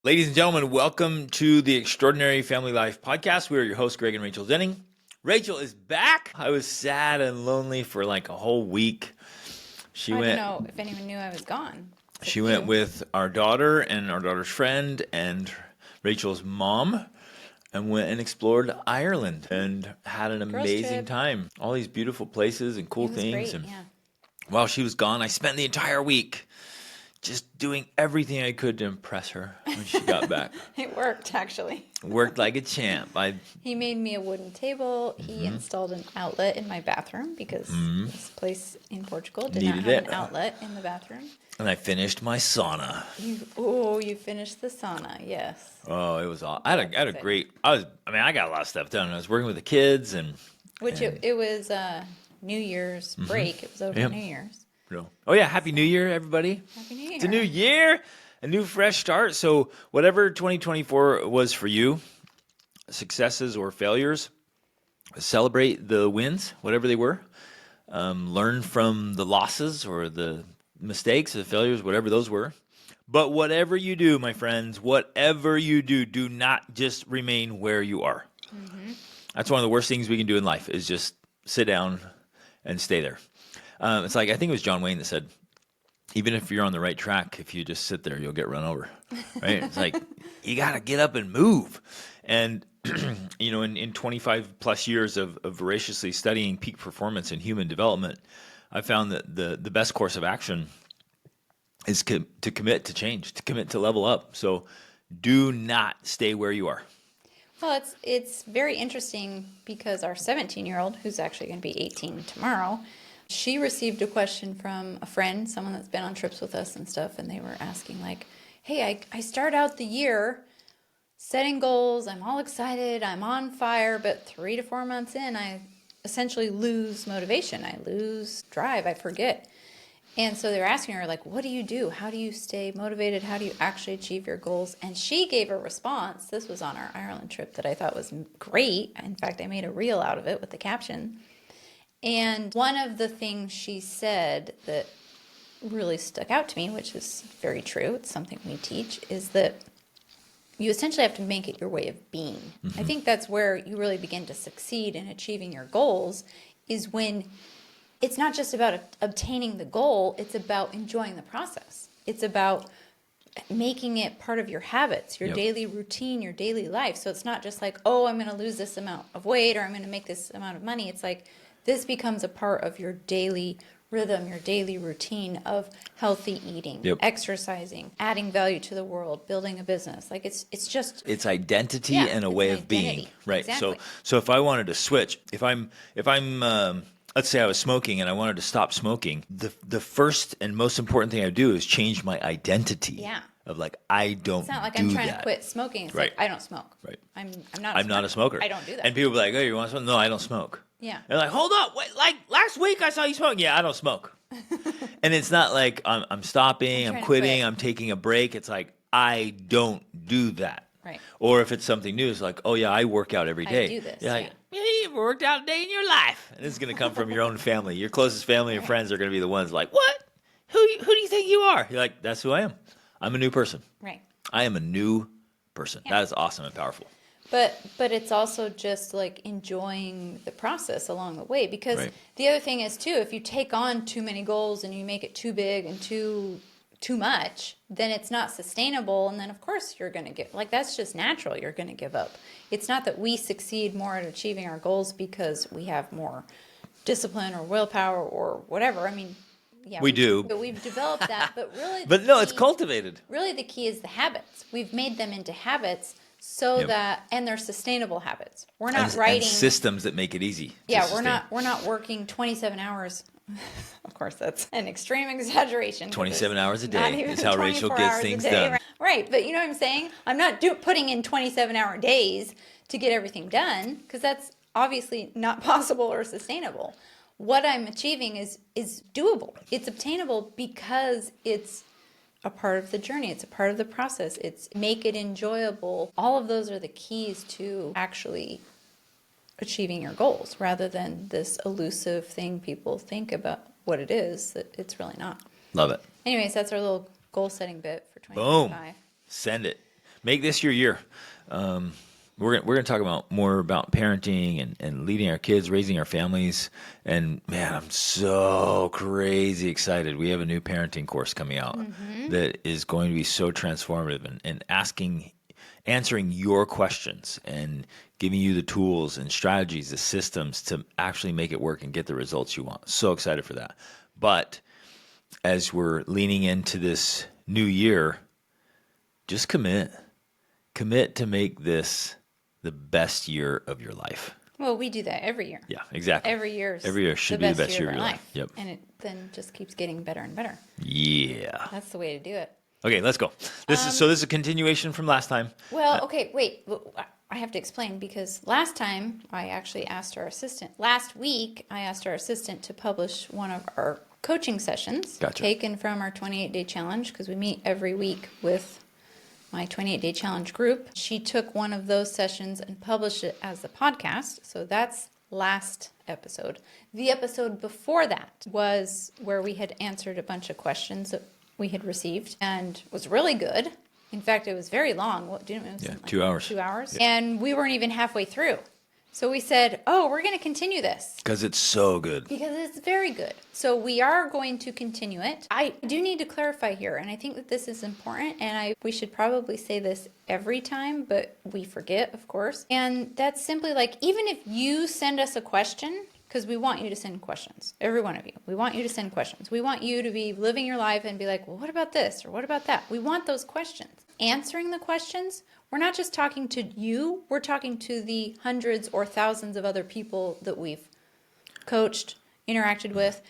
Ladies and gentlemen, welcome to the Extraordinary Family Life Podcast. We are your hosts, Greg and Rachel Denning. Rachel is back. I was sad and lonely for like a whole week. I don't know if anyone knew I was gone. She went with our daughter and our daughter's friend and Rachel's mom and went and explored Ireland and had an amazing time. All these beautiful places and cool things. Great, and yeah. while she was gone, I spent the entire week just doing everything I could to impress her when she got back. It worked, actually. Worked like a champ. He made me a wooden table. He installed an outlet in my bathroom because this place in Portugal did not have an outlet in the bathroom. And I finished my sauna. You finished the sauna, yes. Oh, it was all. I had a great. I got a lot of stuff done. I was working with the kids and. It was New Year's break. It was over New Year's. Oh yeah! Happy New Year, everybody! Happy New Year! It's a new year, a new fresh start. So whatever 2024 was for you, successes or failures, celebrate the wins, whatever they were. Learn from the losses or the mistakes, the failures, whatever those were. But whatever you do, my friends, whatever you do not just remain where you are. Mm-hmm. That's one of the worst things we can do in life is just sit down and stay there. It's like, I think it was John Wayne that said, even if you're on the right track, if you just sit there, you'll get run over, right? It's like, you got to get up and move. And, in 25 plus years of voraciously studying peak performance and human development, I found that the best course of action is to commit to change, to commit to level up. So do not stay where you are. Well, it's very interesting because our 17-year-old, who's actually going to be 18 tomorrow, she received a question from a friend, someone that's been on trips with us and stuff, and they were asking like, hey, I start out the year setting goals, I'm all excited, I'm on fire, but 3 to 4 months in, I essentially lose motivation, I lose drive, I forget. And so they were asking her, like, what do you do? How do you stay motivated? How do you actually achieve your goals? And she gave a response, this was on our Ireland trip, that I thought was great. In fact, I made a reel out of it with the caption. And one of the things she said that really stuck out to me, which is very true, it's something we teach, is that you essentially have to make it your way of being. Mm-hmm. I think that's where you really begin to succeed in achieving your goals, is when it's not just about obtaining the goal, it's about enjoying the process. It's about making it part of your habits, your daily routine, your daily life. So it's not just like, oh, I'm going to lose this amount of weight or I'm going to make this amount of money. It's like, this becomes a part of your daily rhythm, your daily routine of healthy eating, exercising, adding value to the world, building a business. Like it's it's identity and a way of being, right? Exactly. So if I wanted to switch, if I'm let's say I was smoking and I wanted to stop smoking, the first and most important thing I do is change my identity. Yeah. Of like, I don't. It's not like do I'm trying that. to quit smoking. It's right. like I don't smoke. Right. I'm not a smoker. I don't do that. And people be like, oh, you want to smoke? No, I don't smoke. Yeah. And they're like, hold up, wait, like last week I saw you smoke. Yeah, I don't smoke. And it's not like I'm stopping, I'm quitting, I'm taking a break. It's like, I don't do that. Right. Or if it's something new, it's like, oh yeah, I work out every day. I do this. You're like, yeah, you've worked out a day in your life. And this is going to come from your own family. Your closest family and friends are going to be the ones like, what? Who do you think you are? You're like, that's who I am. I'm a new person. Right. I am a new person. Yeah. That is awesome and powerful. But it's also just like enjoying the process along the way, because the other thing is too, if you take on too many goals and you make it too big and too much, then it's not sustainable, and then of course you're going to get, like, that's just natural, you're going to give up. It's not that we succeed more at achieving our goals because we have more discipline or willpower or whatever. I mean, yeah, we do. But we've developed that. But really, it's cultivated. Really, the key is the habits. We've made them into habits so that, and they're sustainable habits. We're not writing systems that make it easy. Yeah, we're not working 27 hours. Of course, that's an extreme exaggeration. 27 hours a day is how Rachel gets things done. Right, but you know what I'm saying? I'm not putting in 27-hour days to get everything done, because that's obviously not possible or sustainable. What I'm achieving is doable. It's obtainable because it's a part of the journey. It's a part of the process. It's make it enjoyable. All of those are the keys to actually achieving your goals, rather than this elusive thing people think about what it is that it's really not. Love it. Anyways, that's our little goal setting bit for 2025. Boom. Send it. make this your year. We're gonna talk about more about parenting and leading our kids, raising our families. And man, I'm so crazy excited. We have a new parenting course coming out that is going to be so transformative and answering your questions and giving you the tools and strategies, the systems to actually make it work and get the results you want. So excited for that. But as we're leaning into this new year, just commit to make this the best year of your life. Well, we do that every year. Yeah, exactly. Every year should be the best year of your life. Yep. And it then just keeps getting better and better. Yeah. That's the way to do it. Okay, let's go. This is a continuation from last time. Well, okay, wait. I have to explain because last time I actually asked our assistant. Last week I asked our assistant to publish one of our coaching sessions taken from our 28-day challenge because we meet every week with my 28-day challenge group. She took one of those sessions and published it as a podcast. So that's last episode. The episode before that was where we had answered a bunch of questions that we had received and was really good. In fact, it was very long. What didn't it? Yeah, 2 hours. 2 hours. Yeah. And we weren't even halfway through. So we said, we're going to continue this. Because it's so good. Because it's very good. So we are going to continue it. I do need to clarify here, and I think that this is important, and we should probably say this every time, but we forget, of course. And that's simply like, even if you send us a question, because we want you to send questions, every one of you. We want you to send questions. We want you to be living your life and be like, well, what about this or what about that? We want those questions. Answering the questions, we're not just talking to you, we're talking to the hundreds or thousands of other people that we've coached, interacted with,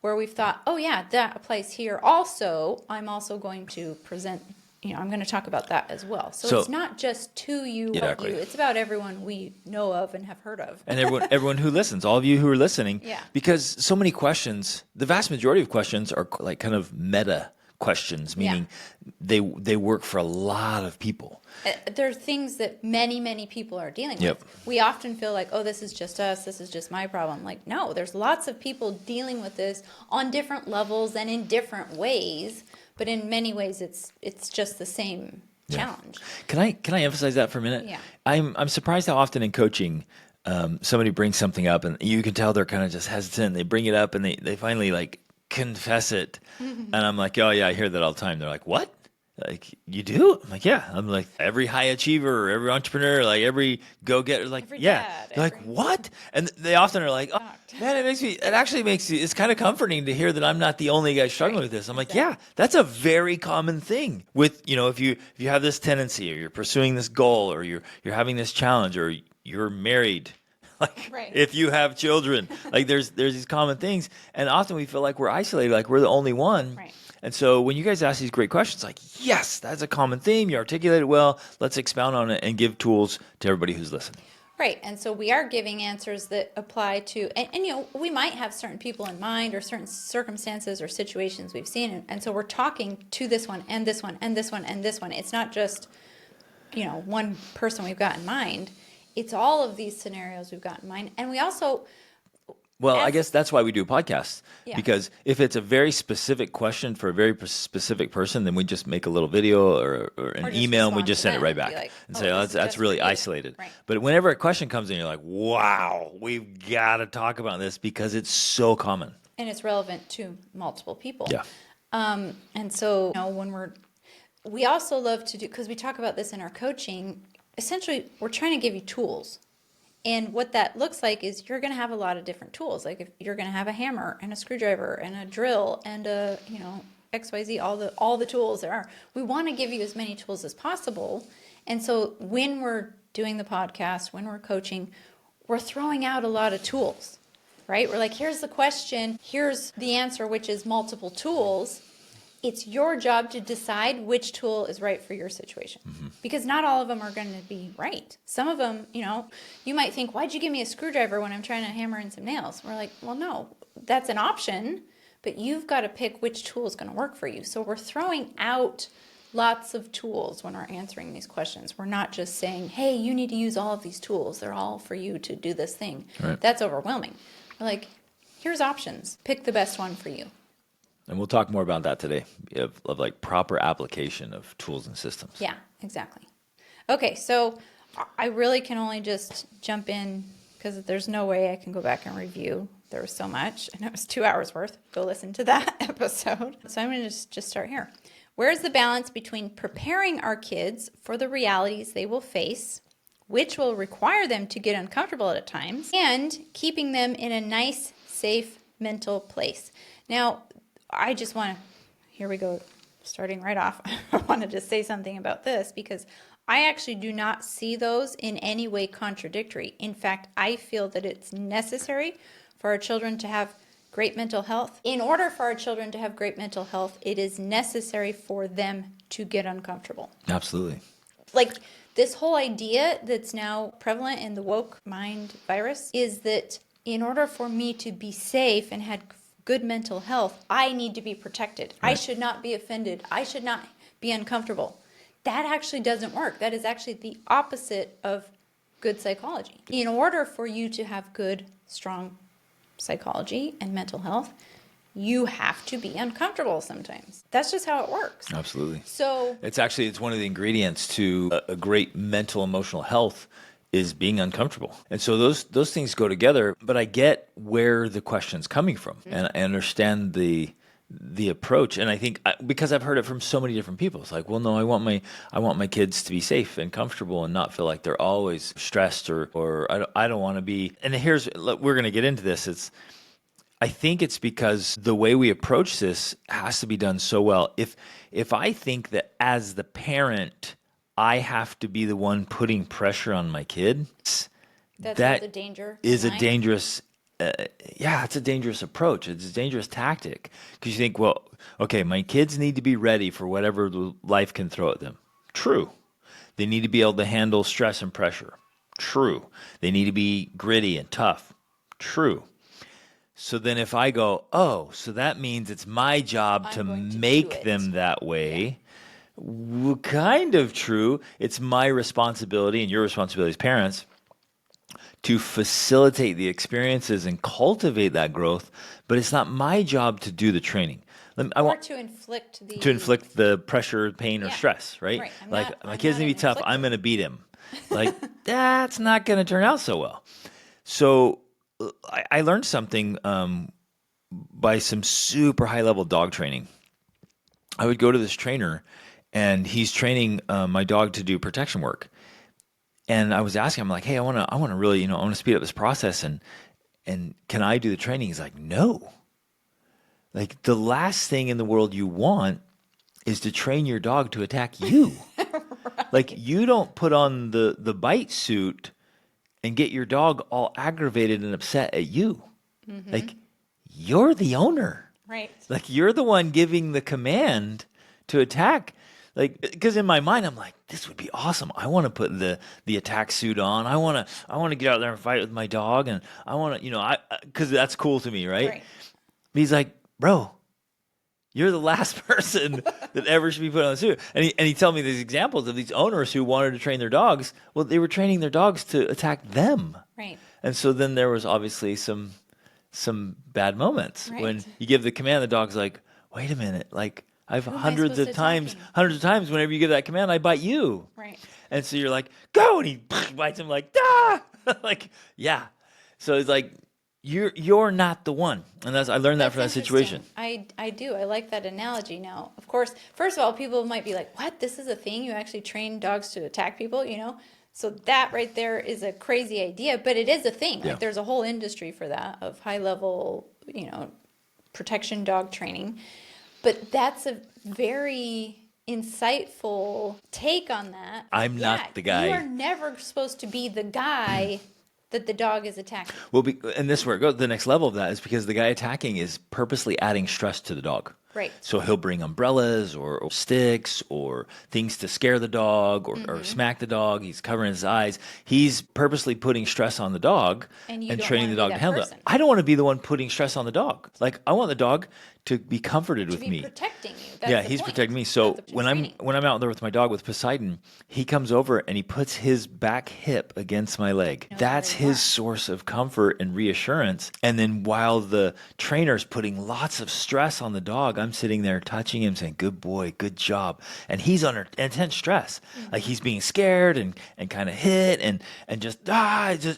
where we've thought, oh yeah, that applies here. Also, I'm also going to present, I'm going to talk about that as well. So it's not just to you or you, it's about everyone we know of and have heard of. And everyone who listens, all of you who are listening. Yeah. Because so many questions, the vast majority of questions are like kind of meta questions, meaning they work for a lot of people. There are things that many, many people are dealing Yep. with. We often feel like, oh, this is just us, this is just my problem. Like, no, there's lots of people dealing with this on different levels and in different ways, but in many ways it's just the same challenge. Can I emphasize that for a minute? Yeah. I'm surprised how often in coaching somebody brings something up and you can tell they're kind of just hesitant. They bring it up and they finally like confess it. And I'm like, oh yeah, I hear that all the time. They're like, what? Like, you do? I'm like, yeah. I'm like, every high achiever, every entrepreneur, like every go-getter, like, every yeah. dad, They're like, what? And they often are like, oh, man, it actually makes me, it's kind of comforting to hear that I'm not the only guy struggling with this. I'm like, yeah, that's a very common thing with, if you have this tendency or you're pursuing this goal or you're having this challenge or you're married. Like if you have children, like there's these common things. And often we feel like we're isolated, like we're the only one. Right. And so when you guys ask these great questions, like, yes, that's a common theme. You articulate it well. Let's expound on it and give tools to everybody who's listening. Right. And so we are giving answers that apply to, and we might have certain people in mind or certain circumstances or situations we've seen. And so we're talking to this one and this one and this one and this one. It's not just, one person we've got in mind. It's all of these scenarios we've got in mind. And we also... Well, I guess that's why we do podcasts. Yeah. Because if it's a very specific question for a very specific person, then we just make a little video or an email and we just send it right back and say, oh, that's really isolated. Right. But whenever a question comes in, you're like, wow, we've got to talk about this because it's so common. And it's relevant to multiple people. Yeah. And so, when we also love to do, because we talk about this in our coaching, essentially we're trying to give you tools. And what that looks like is you're going to have a lot of different tools. Like if you're going to have a hammer and a screwdriver and a drill and a, XYZ, all the tools there are. We want to give you as many tools as possible. And so when we're doing the podcast, when we're coaching, we're throwing out a lot of tools, right? We're like, here's the question, here's the answer, which is multiple tools. It's your job to decide which tool is right for your situation. Mm-hmm. Because not all of them are going to be right. Some of them, you might think, why'd you give me a screwdriver when I'm trying to hammer in some nails? We're like, well, no, that's an option, but you've got to pick which tool is going to work for you. So we're throwing out lots of tools when we're answering these questions. We're not just saying, hey, you need to use all of these tools. They're all for you to do this thing. Right. That's overwhelming. We're like, here's options. Pick the best one for you. And we'll talk more about that today, of like proper application of tools and systems. Yeah, exactly. Okay, so I really can only just jump in because there's no way I can go back and review. There was so much, and it was 2 hours worth. Go listen to that episode. So I'm going to just start here. Where's the balance between preparing our kids for the realities they will face, which will require them to get uncomfortable at times, and keeping them in a nice, safe mental place? Now, I just want to, here we go, starting right off. I wanted to say something about this because I actually do not see those in any way contradictory. In fact, I feel that it's necessary for our children to have great mental health. In order for our children to have great mental health, it is necessary for them to get uncomfortable. Absolutely. Like this whole idea that's now prevalent in the woke mind virus is that in order for me to be safe and have good mental health, I need to be protected. Right. I should not be offended. I should not be uncomfortable. That actually doesn't work. That is actually the opposite of good psychology. In order for you to have good, strong psychology and mental health, you have to be uncomfortable sometimes. That's just how it works. Absolutely. So it's one of the ingredients to a great mental emotional health is being uncomfortable. And so those things go together, but I get where the question's coming from, and I understand the approach. And I think because I've heard it from so many different people, it's like, well, no, I want my kids to be safe and comfortable and not feel like they're always stressed or I don't want to be. And we're going to get into this. I think it's because the way we approach this has to be done so well. If I think that as the parent, I have to be the one putting pressure on my kid, that's the danger. Is a dangerous. It's a dangerous approach. It's a dangerous tactic because you think, well, okay, my kids need to be ready for whatever life can throw at them. True. They need to be able to handle stress and pressure. True. They need to be gritty and tough. True. So then if I go, oh, so that means it's my job to make them that way. Yeah. Well, kind of true. It's my responsibility and your responsibility as parents to facilitate the experiences and cultivate that growth, but it's not my job to do the training. To inflict the pressure, pain, or stress, right? Like my kid's gonna be tough. I'm gonna beat him. Like that's not gonna turn out so well. So I learned something by some super high level dog training. I would go to this trainer, and he's training my dog to do protection work. And I was asking him, like, hey, I want to really, I want to speed up this process, and can I do the training? He's like, no. Like the last thing in the world you want is to train your dog to attack you. Right. Like you don't put on the bite suit and get your dog all aggravated and upset at you. Mm-hmm. Like you're the owner. Right. Like you're the one giving the command to attack. Like, because in my mind, I'm like, this would be awesome. I want to put the attack suit on. I want to get out there and fight with my dog, and I want to, because that's cool to me, right? He's like, bro, you're the last person that ever should be put on the suit. And he told me these examples of these owners who wanted to train their dogs. Well, they were training their dogs to attack them, right? And so then there was obviously some bad moments when you give the command. The dog's like, wait a minute, like. I've hundreds of times whenever you give that command, I bite you. Right. And so you're like, go, and he bites him like, ah, like, yeah. So it's like, you're not the one. And I learned that from that situation. I do. I like that analogy now. Of course, first of all, people might be like, what? This is a thing? You actually train dogs to attack people, So that right there is a crazy idea, but it is a thing. Yeah. Like there's a whole industry for that of high level, protection dog training. But that's a very insightful take on that. I'm not the guy. You are never supposed to be the guy that the dog is attacking. Well, and this is where it goes. The next level of that is because the guy attacking is purposely adding stress to the dog. Right. So he'll bring umbrellas or sticks or things to scare the dog or smack the dog. He's covering his eyes. He's purposely putting stress on the dog and training the dog to handle it. I don't want to be the one putting stress on the dog. Like I want the dog to be comforted with me. Protecting you. That's he's protecting me. So when I'm out there with my dog with Poseidon, he comes over and he puts his back hip against my leg. That's his source of comfort and reassurance. And then while the trainer's putting lots of stress on the dog, I'm sitting there touching him saying, good boy, good job. And he's under intense stress. Like he's being scared and kind of hit and just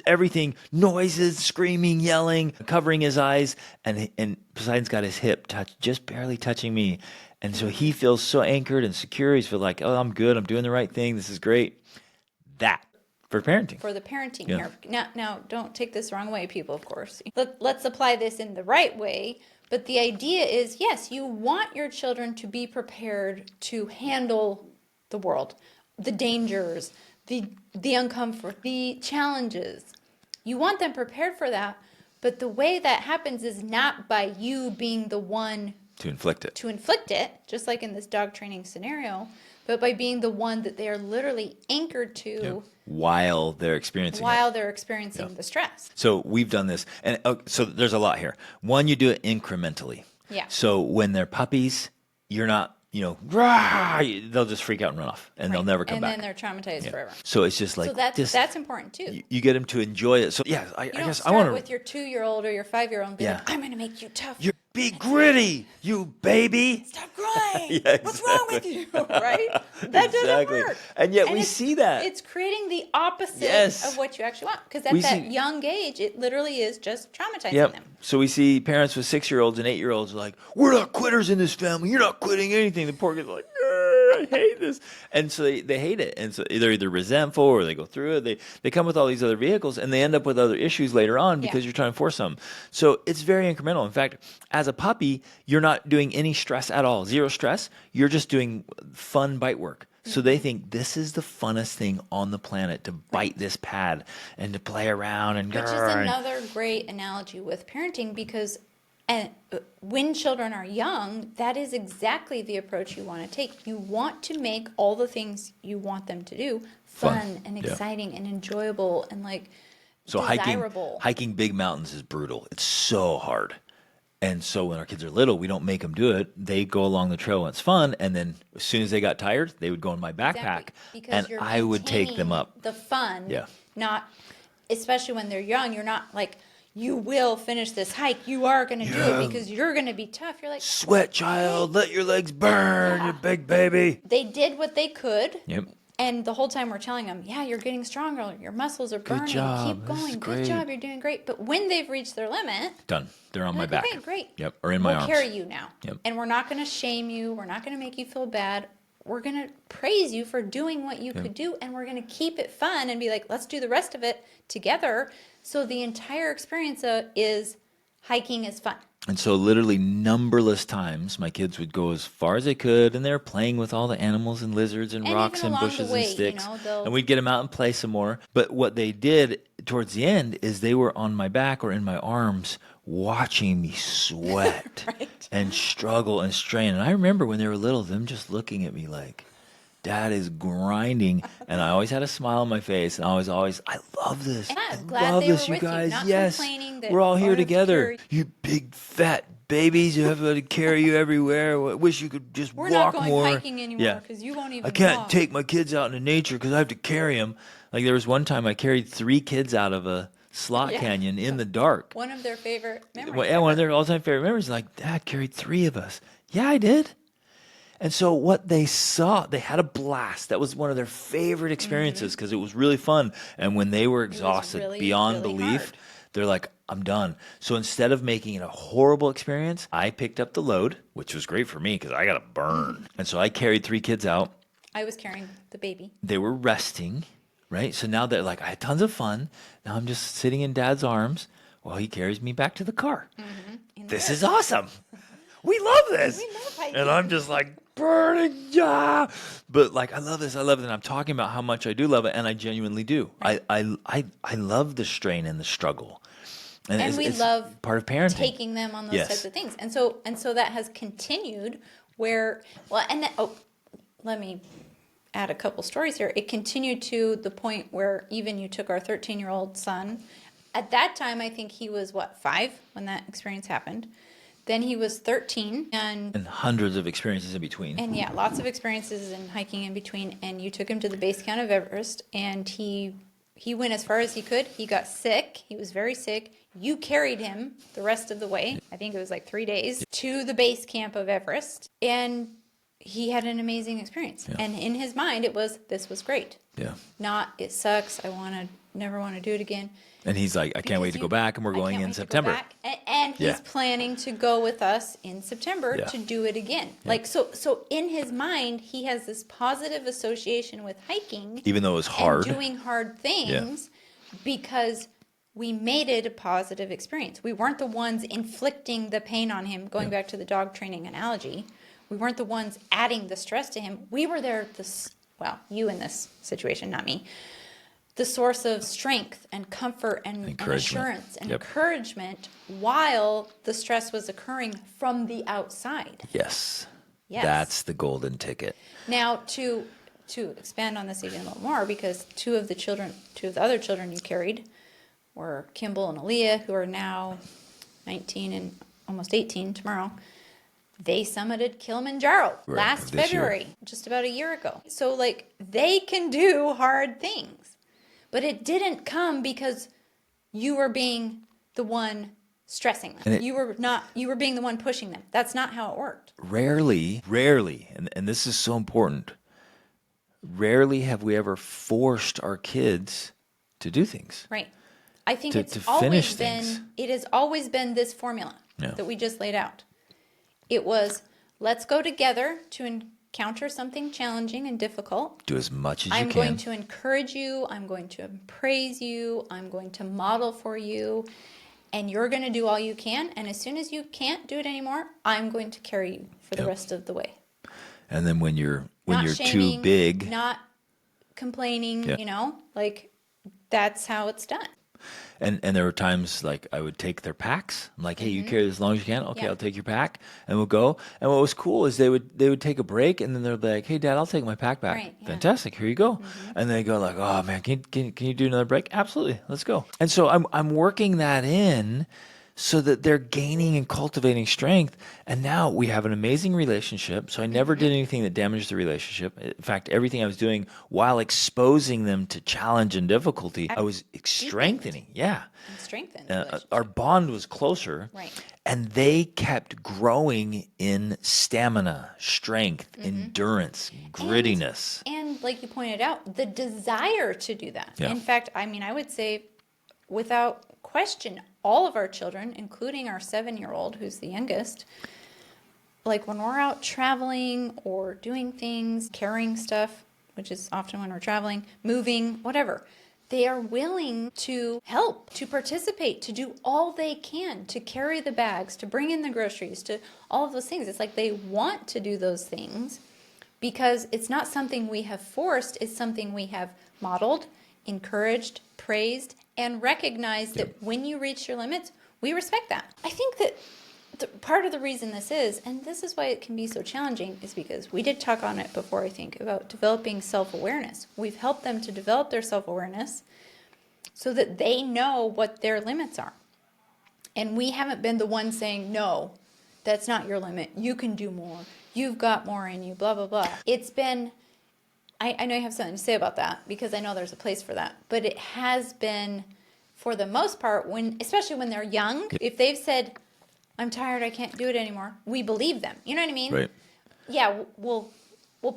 everything, noises, screaming, yelling, covering his eyes. And Poseidon's got his hip just barely touching me. And so he feels so anchored and secure. He's feel like, oh, I'm good. I'm doing the right thing. This is great. That for parenting. For the parenting here. Now, don't take this the wrong way, people, of course. Let's apply this in the right way. But the idea is, yes, you want your children to be prepared to handle the world, the dangers, the uncomfort, the challenges. You want them prepared for that. But the way that happens is not by you being the one to inflict it, just like in this dog training scenario, but by being the one that they are literally anchored to while they're experiencing the stress. So we've done this. And so there's a lot here. One, you do it incrementally. Yeah. So when they're puppies, you're not, rah, they'll just freak out and run off and they'll never come back. And then they're traumatized forever. So it's just like, that's important too. You get them to enjoy it. So I guess I want to. With your 2-year-old or your 5-year-old and be like, I'm going to make you tough. Be gritty, you baby. Stop crying. Exactly. What's wrong with you? Right? That doesn't work. And yet we see that. It's creating the opposite of what you actually want. Because at that young age, it literally is just traumatizing them. So we see parents with 6-year-olds and 8-year-olds like, we're not quitters in this family. You're not quitting anything. The poor kid's like, I hate this. And so they hate it. And so they're either resentful or they go through it. They come with all these other vehicles and they end up with other issues later on because you're trying to force them. So it's very incremental. In fact, as a puppy, you're not doing any stress at all. Zero stress. You're just doing fun bite work. So they think this is the funnest thing on the planet, to bite this pad and to play around and which is another great analogy with parenting, because when children are young, that is exactly the approach you want to take. You want to make all the things you want them to do fun and exciting and enjoyable and desirable. Hiking big mountains is brutal. It's so hard. And so when our kids are little, we don't make them do it. They go along the trail and it's fun. And then as soon as they got tired, they would go in my backpack and I would take them up. The fun, not, especially when they're young, you're not like, you will finish this hike. You are going to do it because you're going to be tough. You're like, sweat, child, let your legs burn, you big baby. They did what they could. Yep. And the whole time we're telling them, you're getting stronger. Your muscles are burning. Good job. Keep going. Good job. You're doing great. But when they've reached their limit, done. They're on my back. Okay, great. Yep. Or in my arms. We'll carry you now. Yep. And we're not going to shame you. We're not going to make you feel bad. We're going to praise you for doing what you could do. And we're going to keep it fun and be like, let's do the rest of it together. So the entire experience is hiking is fun. And so literally numberless times my kids would go as far as they could and they were playing with all the animals and lizards and rocks and bushes and sticks. And we'd get them out and play some more. But what they did towards the end is they were on my back or in my arms watching me sweat and struggle and strain. And I remember when they were little, them just looking at me like, Dad is grinding, and I always had a smile on my face, and I was always, I love this. And I glad love they this, were you with guys. you, not Yes, complaining that we're all here or together. carry- You big fat babies, you have to carry you everywhere. I wish you could just We're walk not going more. hiking anymore because you won't even I can't walk. take my kids out into nature because I have to carry them. Like there was one time I carried 3 kids out of a slot canyon in the dark. One of their favorite memories. Well, yeah, one of their all-time favorite memories. Like, Dad carried 3 of us. Yeah, I did. And so what they saw, they had a blast. That was one of their favorite experiences because it was really fun. And when they were exhausted beyond belief, they're like, I'm done. So instead of making it a horrible experience, I picked up the load, which was great for me because I got to burn. And so I carried 3 kids out. I was carrying the baby. They were resting, right? So now they're like, I had tons of fun. Now I'm just sitting in Dad's arms while he carries me back to the car. This is awesome. We love this. We love hiking. And I'm just like, burning, but like I love this, and I'm talking about how much I do love it, and I genuinely do. I love the strain and the struggle, and we it's love part of parenting, taking them on those types of things, and so that has continued. Let me add a couple stories here. It continued to the point where even you took our 13-year-old son. At that time, I think he was 5 when that experience happened. Then he was 13 and hundreds of experiences in between. And lots of experiences and hiking in between. And you took him to the base camp of Everest, and he he went as far as he could. He got sick. He was very sick. You carried him the rest of the way. I think it was like 3 days to the base camp of Everest. And he had an amazing experience. Yeah. And in his mind, it was, this was great. Yeah. Not, it sucks. Never want to do it again. And he's like, I can't wait to go back, and we're going in September. And he's planning to go with us in September to do it again. Yeah. Like, so in his mind, he has this positive association with hiking. Even though it was hard. And doing hard things because we made it a positive experience. We weren't the ones inflicting the pain on him, going back to the dog training analogy. We weren't the ones adding the stress to him. We were there, you in this situation, not me. The source of strength and comfort and assurance and encouragement while the stress was occurring from the outside. Yes. That's the golden ticket. Now, to expand on this even a little more, because two of the other children you carried were Kimball and Aaliyah, who are now 19 and almost 18 tomorrow. They summited Kilimanjaro last February, just about a year ago. So, like, they can do hard things. But it didn't come because you were being the one stressing them. You were being the one pushing them. That's not how it worked. Rarely, and this is so important, rarely have we ever forced our kids to do things. Right. I think to finish things. It has always been this formula that we just laid out. It was, let's go together to encounter something challenging and difficult. Do as much as you can. I'm going to encourage you. I'm going to praise you. I'm going to model for you. And you're going to do all you can. And as soon as you can't do it anymore, I'm going to carry you for the rest of the way. And then when you're shaming, too big, not complaining, like that's how it's done. And there were times like I would take their packs. I'm like, hey, you carry this as long as you can. Okay, I'll take your pack, and we'll go. And what was cool is they would take a break, and then they'd be like, hey, Dad, I'll take my pack back. Right, Fantastic, here you go. And they go like, oh man, can you do another break? Absolutely, let's go. And so I'm working that in so that they're gaining and cultivating strength. And now we have an amazing relationship. So I never did anything that damaged the relationship. In fact, everything I was doing while exposing them to challenge and difficulty, I was strengthening. Yeah. And strengthened. Our bond was closer. Right. And they kept growing in stamina, strength, endurance, grittiness. And like you pointed out, the desire to do that. Yeah. In fact, I would say without question, all of our children, including our 7-year-old, who's the youngest, like when we're out traveling or doing things, carrying stuff, which is often when we're traveling, moving, whatever, they are willing to help, to participate, to do all they can, to carry the bags, to bring in the groceries, to all of those things. It's like they want to do those things because it's not something we have forced, it's something we have modeled, encouraged, praised, and recognize that when you reach your limits, we respect that. I think that part of the reason this is, and this is why it can be so challenging, is because we did talk on it before, I think, about developing self-awareness. We've helped them to develop their self-awareness so that they know what their limits are. And we haven't been the ones saying, no, that's not your limit. You can do more. You've got more in you, blah, blah, blah. It's been... I know you have something to say about that because I know there's a place for that. But it has been, for the most part, especially when they're young, if they've said, I'm tired, I can't do it anymore, we believe them. You know what I mean? Right. Yeah, we'll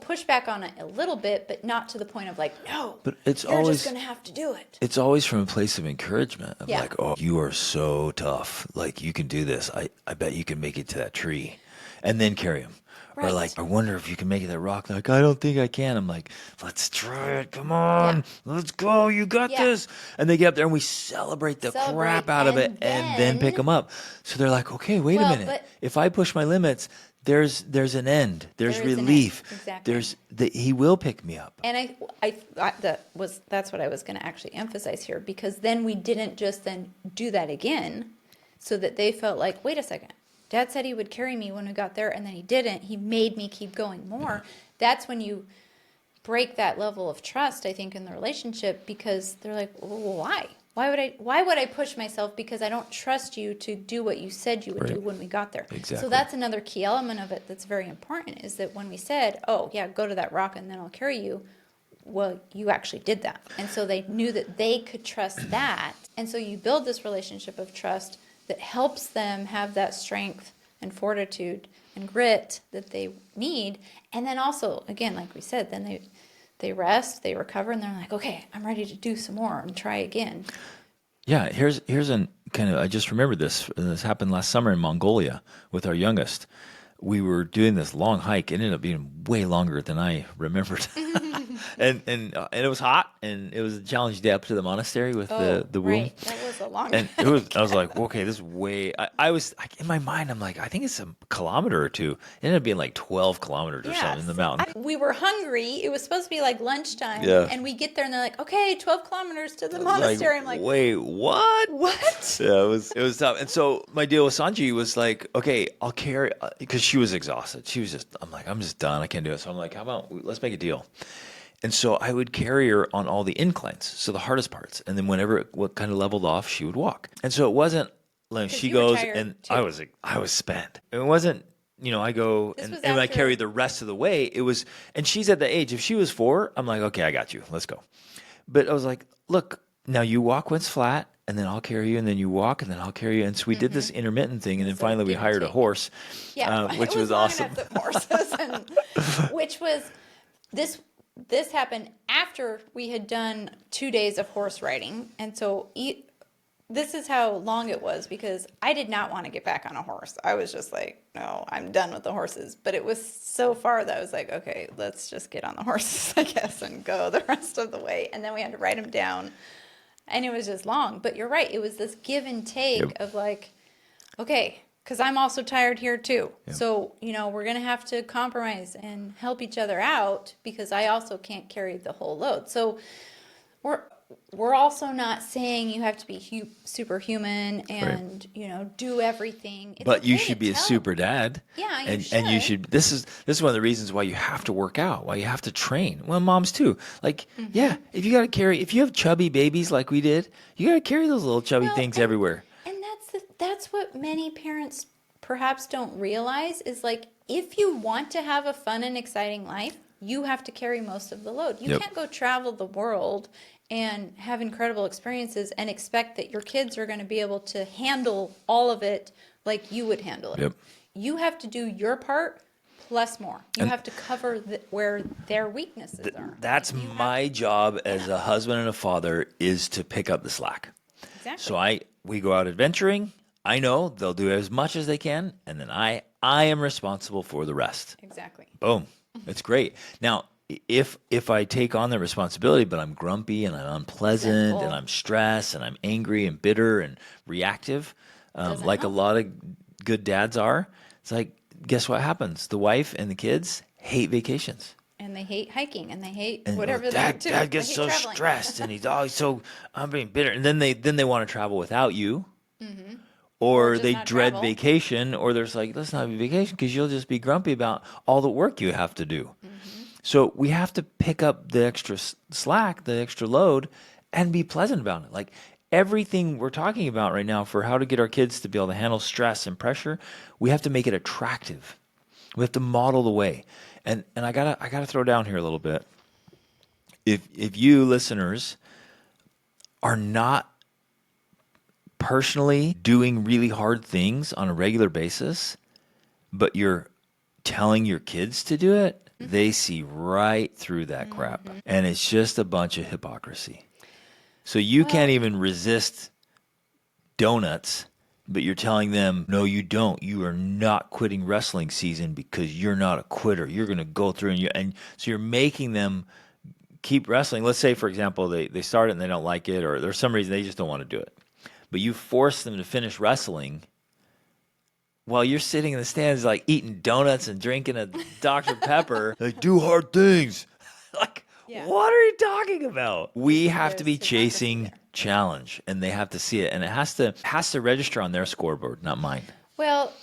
push back on it a little bit, but not to the point of like, no, but it's you're always just going to have to do it. It's always from a place of encouragement. Of like, oh, you are so tough. Like, you can do this. I bet you can make it to that tree. And then carry them. Right. Or like, I wonder if you can make it that rock. They're like, I don't think I can. I'm like, let's try it. Come on. Let's go. You got this. And they get up there and we celebrate the crap out of it and then pick them up. So they're like, okay, wait a minute. If I push my limits, there's an end. There's relief. Exactly. He will pick me up. And that's what I was going to actually emphasize here, because then we didn't just then do that again so that they felt like, wait a second. Dad said he would carry me when we got there, and then he didn't. He made me keep going more. That's when you break that level of trust, I think, in the relationship, because they're like, well, why? Why would I push myself? Because I don't trust you to do what you said you would do when we got there. Exactly. So that's another key element of it that's very important, is that when we said, oh, yeah, go to that rock and then I'll carry you, well, you actually did that. And so they knew that they could trust that. And so you build this relationship of trust that helps them have that strength and fortitude and grit that they need. And then also, again, like we said, then they rest, they recover, and they're like, okay, I'm ready to do some more and try again. Yeah, here's a kind of, I just remembered this. This happened last summer in Mongolia with our youngest. We were doing this long hike. It ended up being way longer than I remembered. and it was hot, and it was a challenge day up to the monastery with the womb. Right. That was a long And it was, I was like, okay, this is way, I was, like, in my mind, I'm like, I think it's a kilometer or two. It ended up being like 12 kilometers or something in the mountain. We were hungry. It was supposed to be like lunchtime. Yeah. And we get there and they're like, okay, 12 kilometers to the monastery. I'm like, wait, what? what? Yeah, it was tough. And so my deal with Sanji was like, okay, I'll carry, because she was exhausted. She was just, I'm just done. I can't do it. So I'm like, how about, let's make a deal. And so I would carry her on all the inclines, so the hardest parts. And then whenever what kind of leveled off, she would walk. And so it wasn't like she goes and too. I was spent. It wasn't, I go and I carry the rest of the way. It was, and she's at the age, if she was 4, I'm like, okay, I got you. Let's go. But I was like, look, now you walk when it's flat, and then I'll carry you, and then you walk, and then I'll carry you. And so we did this intermittent thing, and then finally we hired a horse, which was awesome. Horses, which was this happened after we had done 2 days of horse riding. And so this is how long it was, because I did not want to get back on a horse. I was just like, no, I'm done with the horses. But it was so far that I was like, okay, let's just get on the horses, I guess, and go the rest of the way. And then we had to ride them down. And it was just long. But you're right. It was this give and take of like, okay, because I'm also tired here too. Yep. So, we're going to have to compromise and help each other out, because I also can't carry the whole load. So we're also not saying you have to be superhuman and, do everything. It's but you should be a super dad. Yeah, you should. And you should, this is one of the reasons why you have to work out, why you have to train. Well, moms too. Like, yeah, if you have chubby babies like we did, you got to carry those little chubby things everywhere. That's what many parents perhaps don't realize is, like, if you want to have a fun and exciting life, you have to carry most of the load. You can't go travel the world and have incredible experiences and expect that your kids are going to be able to handle all of it like you would handle it. Yep. You have to do your part plus more. You have to cover where their weaknesses are. That's my job as a husband and a father, is to pick up the slack. Exactly. So we go out adventuring. I know they'll do as much as they can, and then I am responsible for the rest. Exactly. Boom. That's great. Now, if I take on the responsibility, but I'm grumpy and I'm unpleasant and I'm stressed and I'm angry and bitter and reactive, like a lot of good dads are, it's like, guess what happens? The wife and the kids hate vacations. And they hate hiking, and they hate whatever they're doing. Dad gets so stressed, and he's always I'm being bitter. And then they want to travel without you. Mm-hmm. Or they dread vacation, or there's like, let's not have a vacation because you'll just be grumpy about all the work you have to do. Mm-hmm. So we have to pick up the extra slack, the extra load, and be pleasant about it. Like everything we're talking about right now for how to get our kids to be able to handle stress and pressure, we have to make it attractive. We have to model the way. And I gotta throw down here a little bit. If you listeners are not personally doing really hard things on a regular basis, but you're telling your kids to do it, they see right through that crap. And it's just a bunch of hypocrisy. So you can't even resist donuts, but you're telling them, no, you don't. You are not quitting wrestling season because you're not a quitter. You're going to go through, and so you're making them keep wrestling. Let's say, for example, they start it and they don't like it, or there's some reason they just don't want to do it. But you force them to finish wrestling while you're sitting in the stands, like eating donuts and drinking a Dr. Pepper. Like, do hard things. Like, what are you talking about? We have to be chasing challenge, and they have to see it, and it has to register on their scoreboard, not mine. Well,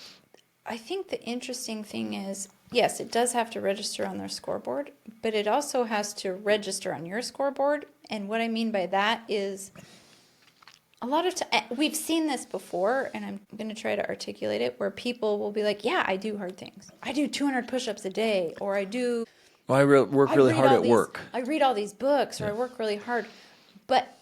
I think the interesting thing is, yes, it does have to register on their scoreboard, but it also has to register on your scoreboard. And what I mean by that is, a lot of we've seen this before, and I'm going to try to articulate it, where people will be like, yeah, I do hard things. I do 200 push-ups a day, or I do Well, I work really hard at work. I read all these books, or I work really hard. But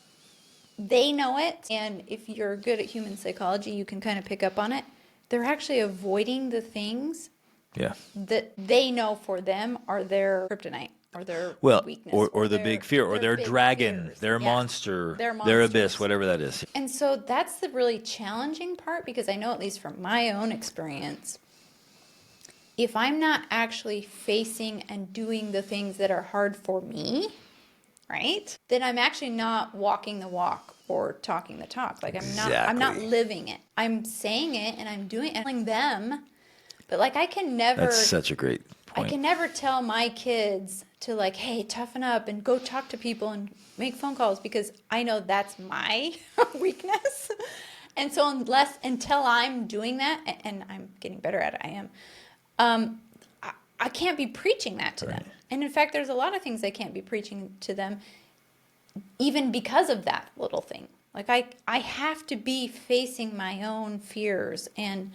they know it, and if you're good at human psychology, you can kind of pick up on it. They're actually avoiding the things that they know for them are their kryptonite or their weakness. Or the big fear, or their dragon, fears. Their monster, their abyss, whatever that is. And so that's the really challenging part, because I know, at least from my own experience, if I'm not actually facing and doing the things that are hard for me, right, then I'm actually not walking the walk or talking the talk. Like I'm not living it. I'm saying it and I'm doing it and telling them, but like I can never. That's such a great point. I can never tell my kids to like, hey, toughen up and go talk to people and make phone calls, because I know that's my weakness. And so until I'm doing that, and I'm getting better at it, I am. I can't be preaching that to them. And in fact, there's a lot of things I can't be preaching to them, even because of that little thing. Like I have to be facing my own fears and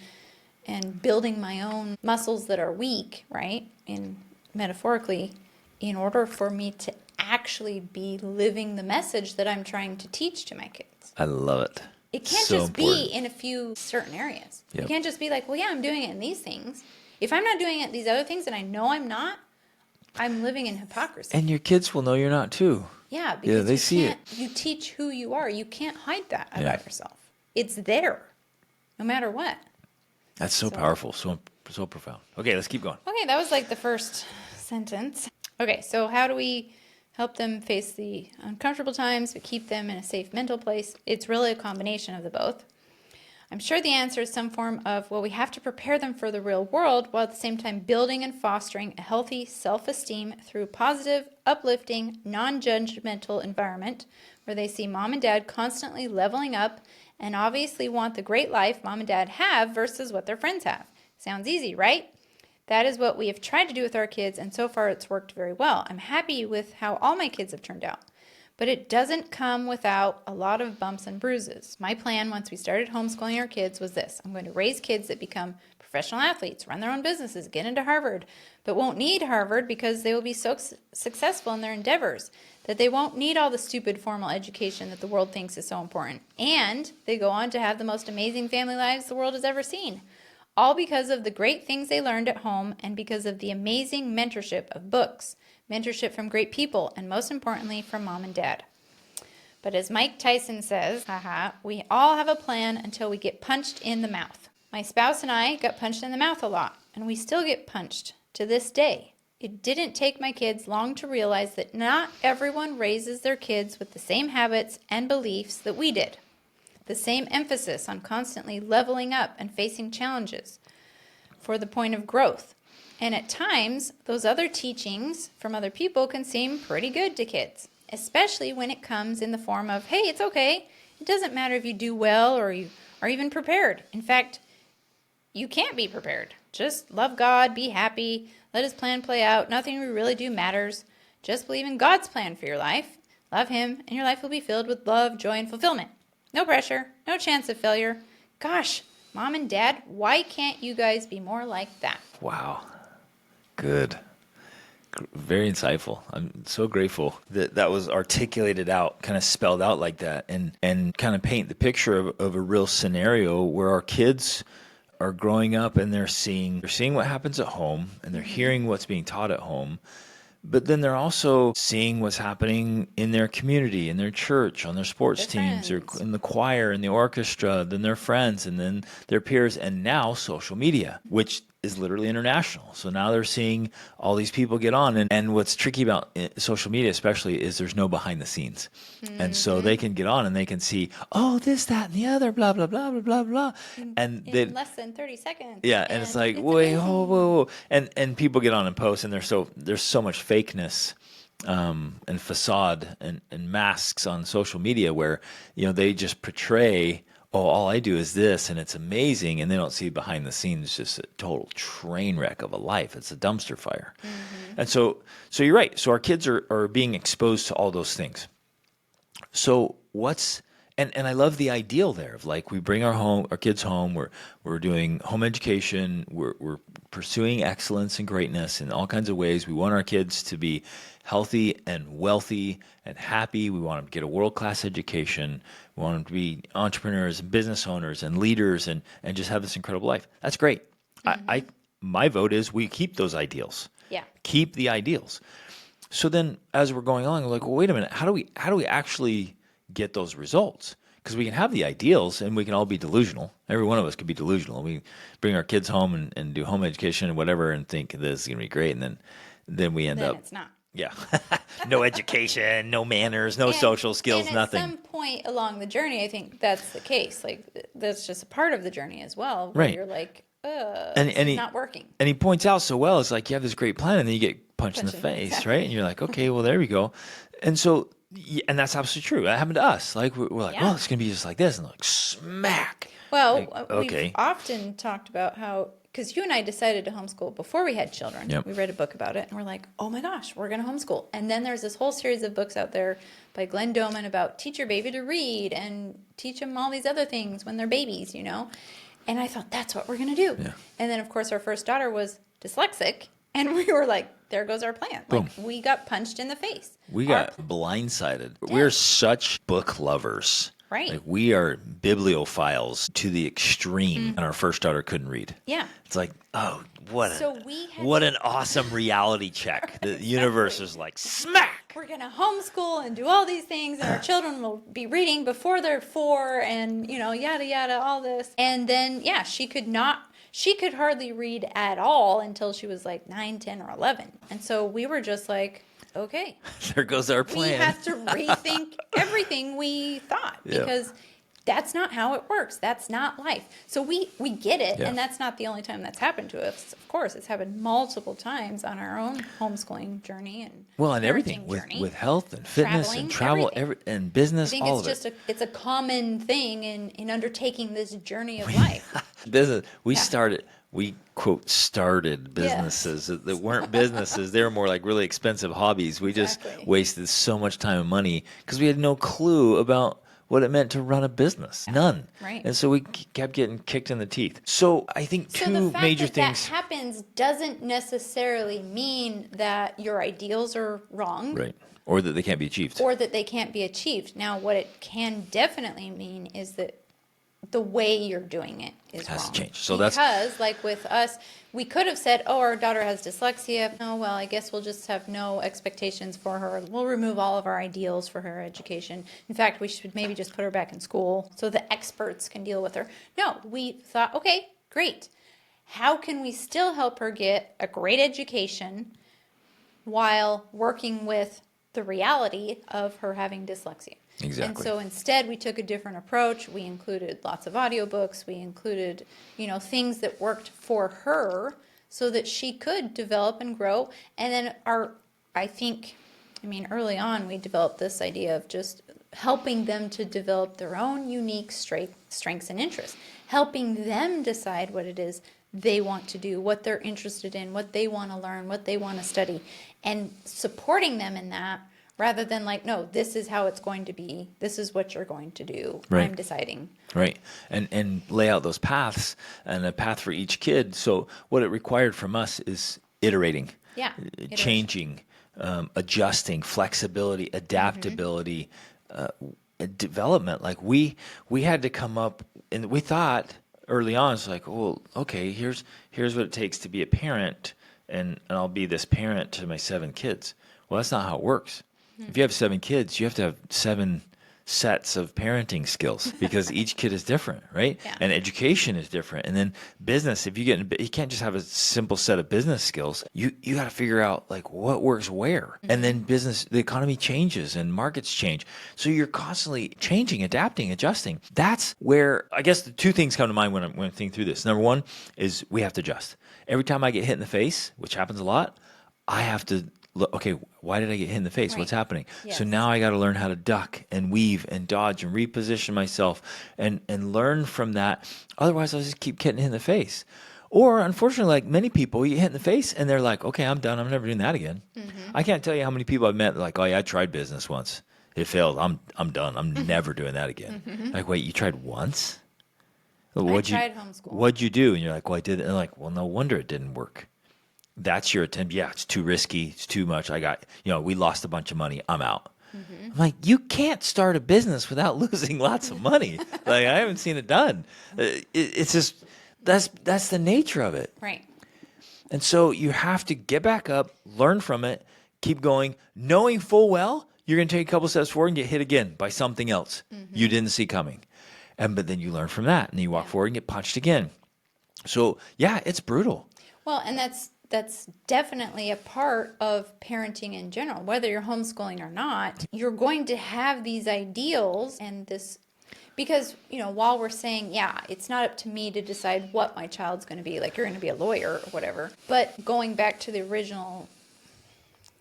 building my own muscles that are weak, right? Metaphorically, in order for me to actually be living the message that I'm trying to teach to my kids. I love it. It can't just be in a few certain areas. Yep. You can't just be like, well, yeah, I'm doing it in these things. If I'm not doing it in these other things, and I know I'm not, I'm living in hypocrisy. And your kids will know you're not too. Yeah, because they see it. You teach who you are. You can't hide that about yourself. It's there, no matter what. That's so powerful, so profound. Okay, let's keep going. Okay, that was like the first sentence. Okay, so how do we help them face the uncomfortable times but keep them in a safe mental place? It's really a combination of the both. I'm sure the answer is some form of, well, we have to prepare them for the real world while at the same time building and fostering a healthy self-esteem through a positive, uplifting, non-judgmental environment where they see mom and dad constantly leveling up and obviously want the great life mom and dad have versus what their friends have. Sounds easy, right? That is what we have tried to do with our kids, and so far it's worked very well. I'm happy with how all my kids have turned out. But it doesn't come without a lot of bumps and bruises. My plan once we started homeschooling our kids was this. I'm going to raise kids that become professional athletes, run their own businesses, get into Harvard, but won't need Harvard because they will be so successful in their endeavors that they won't need all the stupid formal education that the world thinks is so important. And they go on to have the most amazing family lives the world has ever seen. All because of the great things they learned at home and because of the amazing mentorship of books, mentorship from great people, and most importantly, from mom and dad. But as Mike Tyson says, we all have a plan until we get punched in the mouth. My spouse and I got punched in the mouth a lot, and we still get punched to this day. It didn't take my kids long to realize that not everyone raises their kids with the same habits and beliefs that we did. The same emphasis on constantly leveling up and facing challenges for the point of growth. And at times, those other teachings from other people can seem pretty good to kids, especially when it comes in the form of, hey, it's okay. It doesn't matter if you do well or you are even prepared. In fact, you can't be prepared. Just love God, be happy, let His plan play out. Nothing we really do matters. Just believe in God's plan for your life. Love Him, and your life will be filled with love, joy, and fulfillment. No pressure, no chance of failure. Gosh, Mom and Dad, why can't you guys be more like that? Wow. Good. Very insightful. I'm so grateful that that was articulated out, kind of spelled out like that, and kind of paint the picture of a real scenario where our kids are growing up and they're seeing what happens at home, and they're hearing what's being taught at home. But then they're also seeing what's happening in their community, in their church, on their sports teams, or in the choir, in the orchestra, then their friends, and then their peers, and now social media, which is literally international. So now they're seeing all these people get on. And what's tricky about social media especially is there's no behind the scenes. Mm-hmm. And so they can get on and they can see, oh, this, that, and the other, blah, blah, blah, blah, blah, blah. And in less than 30 seconds. Yeah, and it's like, wait, whoa. And people get on and post, and there's so much fakeness and facade and masks on social media where, they just portray, oh, all I do is this, and it's amazing, and they don't see behind the scenes just a total train wreck of a life. It's a dumpster fire. Mm-hmm. And so you're right. So our kids are being exposed to all those things. So and I love the ideal there of like we bring our kids home, we're doing home education, we're pursuing excellence and greatness in all kinds of ways. We want our kids to be healthy and wealthy and happy. We want them to get a world-class education. We want them to be entrepreneurs and business owners and leaders and just have this incredible life. That's great. My vote is we keep those ideals. Yeah. Keep the ideals. So then as we're going along, we're like, well, wait a minute. How do we actually get those results? Because we can have the ideals and we can all be delusional. Every one of us could be delusional. We bring our kids home and do home education and whatever and think this is going to be great. And then we end Then up. it's not. Yeah. No education, no manners, no social skills, and nothing. At some point along the journey, I think that's the case. Like, that's just a part of the journey as well. Where Right. You're like, And it's not working. And he points out so well, it's like you have this great plan and then you get punched in the Punched face, exactly. right? And you're like, okay, well, there we go. And so, and that's absolutely true. That happened to us. Like, we're like, Yeah. well, it's going to be just like this. And like, smack. Well, Like, okay. we've often talked about how, because you and I decided to homeschool before we had children. Yep. We read a book about it, and we're like, oh my gosh, we're going to homeschool. And then there's this whole series of books out there by Glenn Doman about teach your baby to read and teach them all these other things when they're babies, you know? And I thought, that's what we're going to do. Yeah. And then, of course, our first daughter was dyslexic, and we were like, there goes our plan. Boom. Like, we got punched in the face. We Our got blindsided. We're such book lovers. Right. Like we are bibliophiles to the extreme. And our first daughter couldn't read. Yeah. It's like, oh, what So we had what to- an awesome reality check. The universe is like, smack. We're going to homeschool and do all these things, and our children will be reading before they're 4 and, you know, yada, yada, all this. And then, yeah, she could hardly read at all until she was like 9, 10, or 11. And so we were just like, okay, There goes our we plan. have to rethink everything we thought Yeah. because that's not how it works. That's not life. So we get it, Yeah. and that's not the only time that's happened to us. Of course, it's happened multiple times on our own homeschooling journey and Well, and everything parenting journey. with health and fitness Traveling, and travel, everything. and I business, think all it's of just it. it's a common thing in undertaking this journey of life. Business. Yeah. We quote started businesses that weren't businesses. They were more like really expensive hobbies. We just Exactly. wasted so much time and money because we had no clue about what it meant to run a business. None. Right. And so we kept getting kicked in the teeth. So I think So the two fact major that things. that happens doesn't necessarily mean that your ideals are wrong. Right. Or that they can't be achieved. Or that they can't be achieved. Now, what it can definitely mean is that the way you're doing it is Has to wrong. change. So because, like with us, we could have said, "Oh, our daughter has dyslexia. Oh, well, I guess we'll just have no expectations for her. We'll remove all of our ideals for her education. In fact, we should maybe just put her back in school so the experts can deal with her." No, we thought, okay, great. How can we still help her get a great education while working with the reality of her having dyslexia? Exactly. And so instead, we took a different approach. We included lots of audiobooks. We included, things that worked for her so that she could develop and grow. And then early on, we developed this idea of just helping them to develop their own unique strengths and interests, helping them decide what it is they want to do, what they're interested in, what they want to learn, what they want to study, and supporting them in that rather than like, no, this is how it's going to be. This is what you're going to do. Right. I'm deciding. Right. And lay out those paths and a path for each kid. So what it required from us is iterating, Yeah. changing, adjusting, flexibility, adaptability, development. Like we had to come up, and we thought early on, it's like, well, okay, here's what it takes to be a parent, and I'll be this parent to my 7 kids. Well, that's not how it works. If you have 7 kids, you have to have 7 sets of parenting skills because each kid is different, right? Yeah. And education is different. And then business, if you can't just have a simple set of business skills. You got to figure out like what works where. And then business, the economy changes and markets change. So you're constantly changing, adapting, adjusting. That's where I guess the 2 things come to mind when I'm thinking through this. Number 1 is we have to adjust. Every time I get hit in the face, which happens a lot, I have to look, okay, why did I get hit in the face? Right. What's happening? Yes. So now I got to learn how to duck and weave and dodge and reposition myself and learn from that. Otherwise, I'll just keep getting hit in the face. Or unfortunately, like many people, you get hit in the face and they're like, okay, I'm done. I'm never doing that again. Mm-hmm. I can't tell you how many people I've met like, oh yeah, I tried business once. It failed. I'm done. I'm never doing that again. Like, wait, you tried once? tried homeschool. What'd you do? And you're like, well, I did it. And they're like, well, no wonder it didn't work. That's your attempt. Yeah, it's too risky. It's too much. We lost a bunch of money. I'm out. I'm like, you can't start a business without losing lots of money. Like, I haven't seen it done. It's just, that's the nature of it. Right. And so you have to get back up, learn from it, keep going, knowing full well you're going to take a couple steps forward and get hit again by something else you didn't see coming. But then you learn from that, and then you walk forward and get punched again. So, yeah, it's brutal. Well, and that's definitely a part of parenting in general. Whether you're homeschooling or not, you're going to have these ideals and this, because, while we're saying, yeah, it's not up to me to decide what my child's going to be, like you're going to be a lawyer or whatever. But going back to the original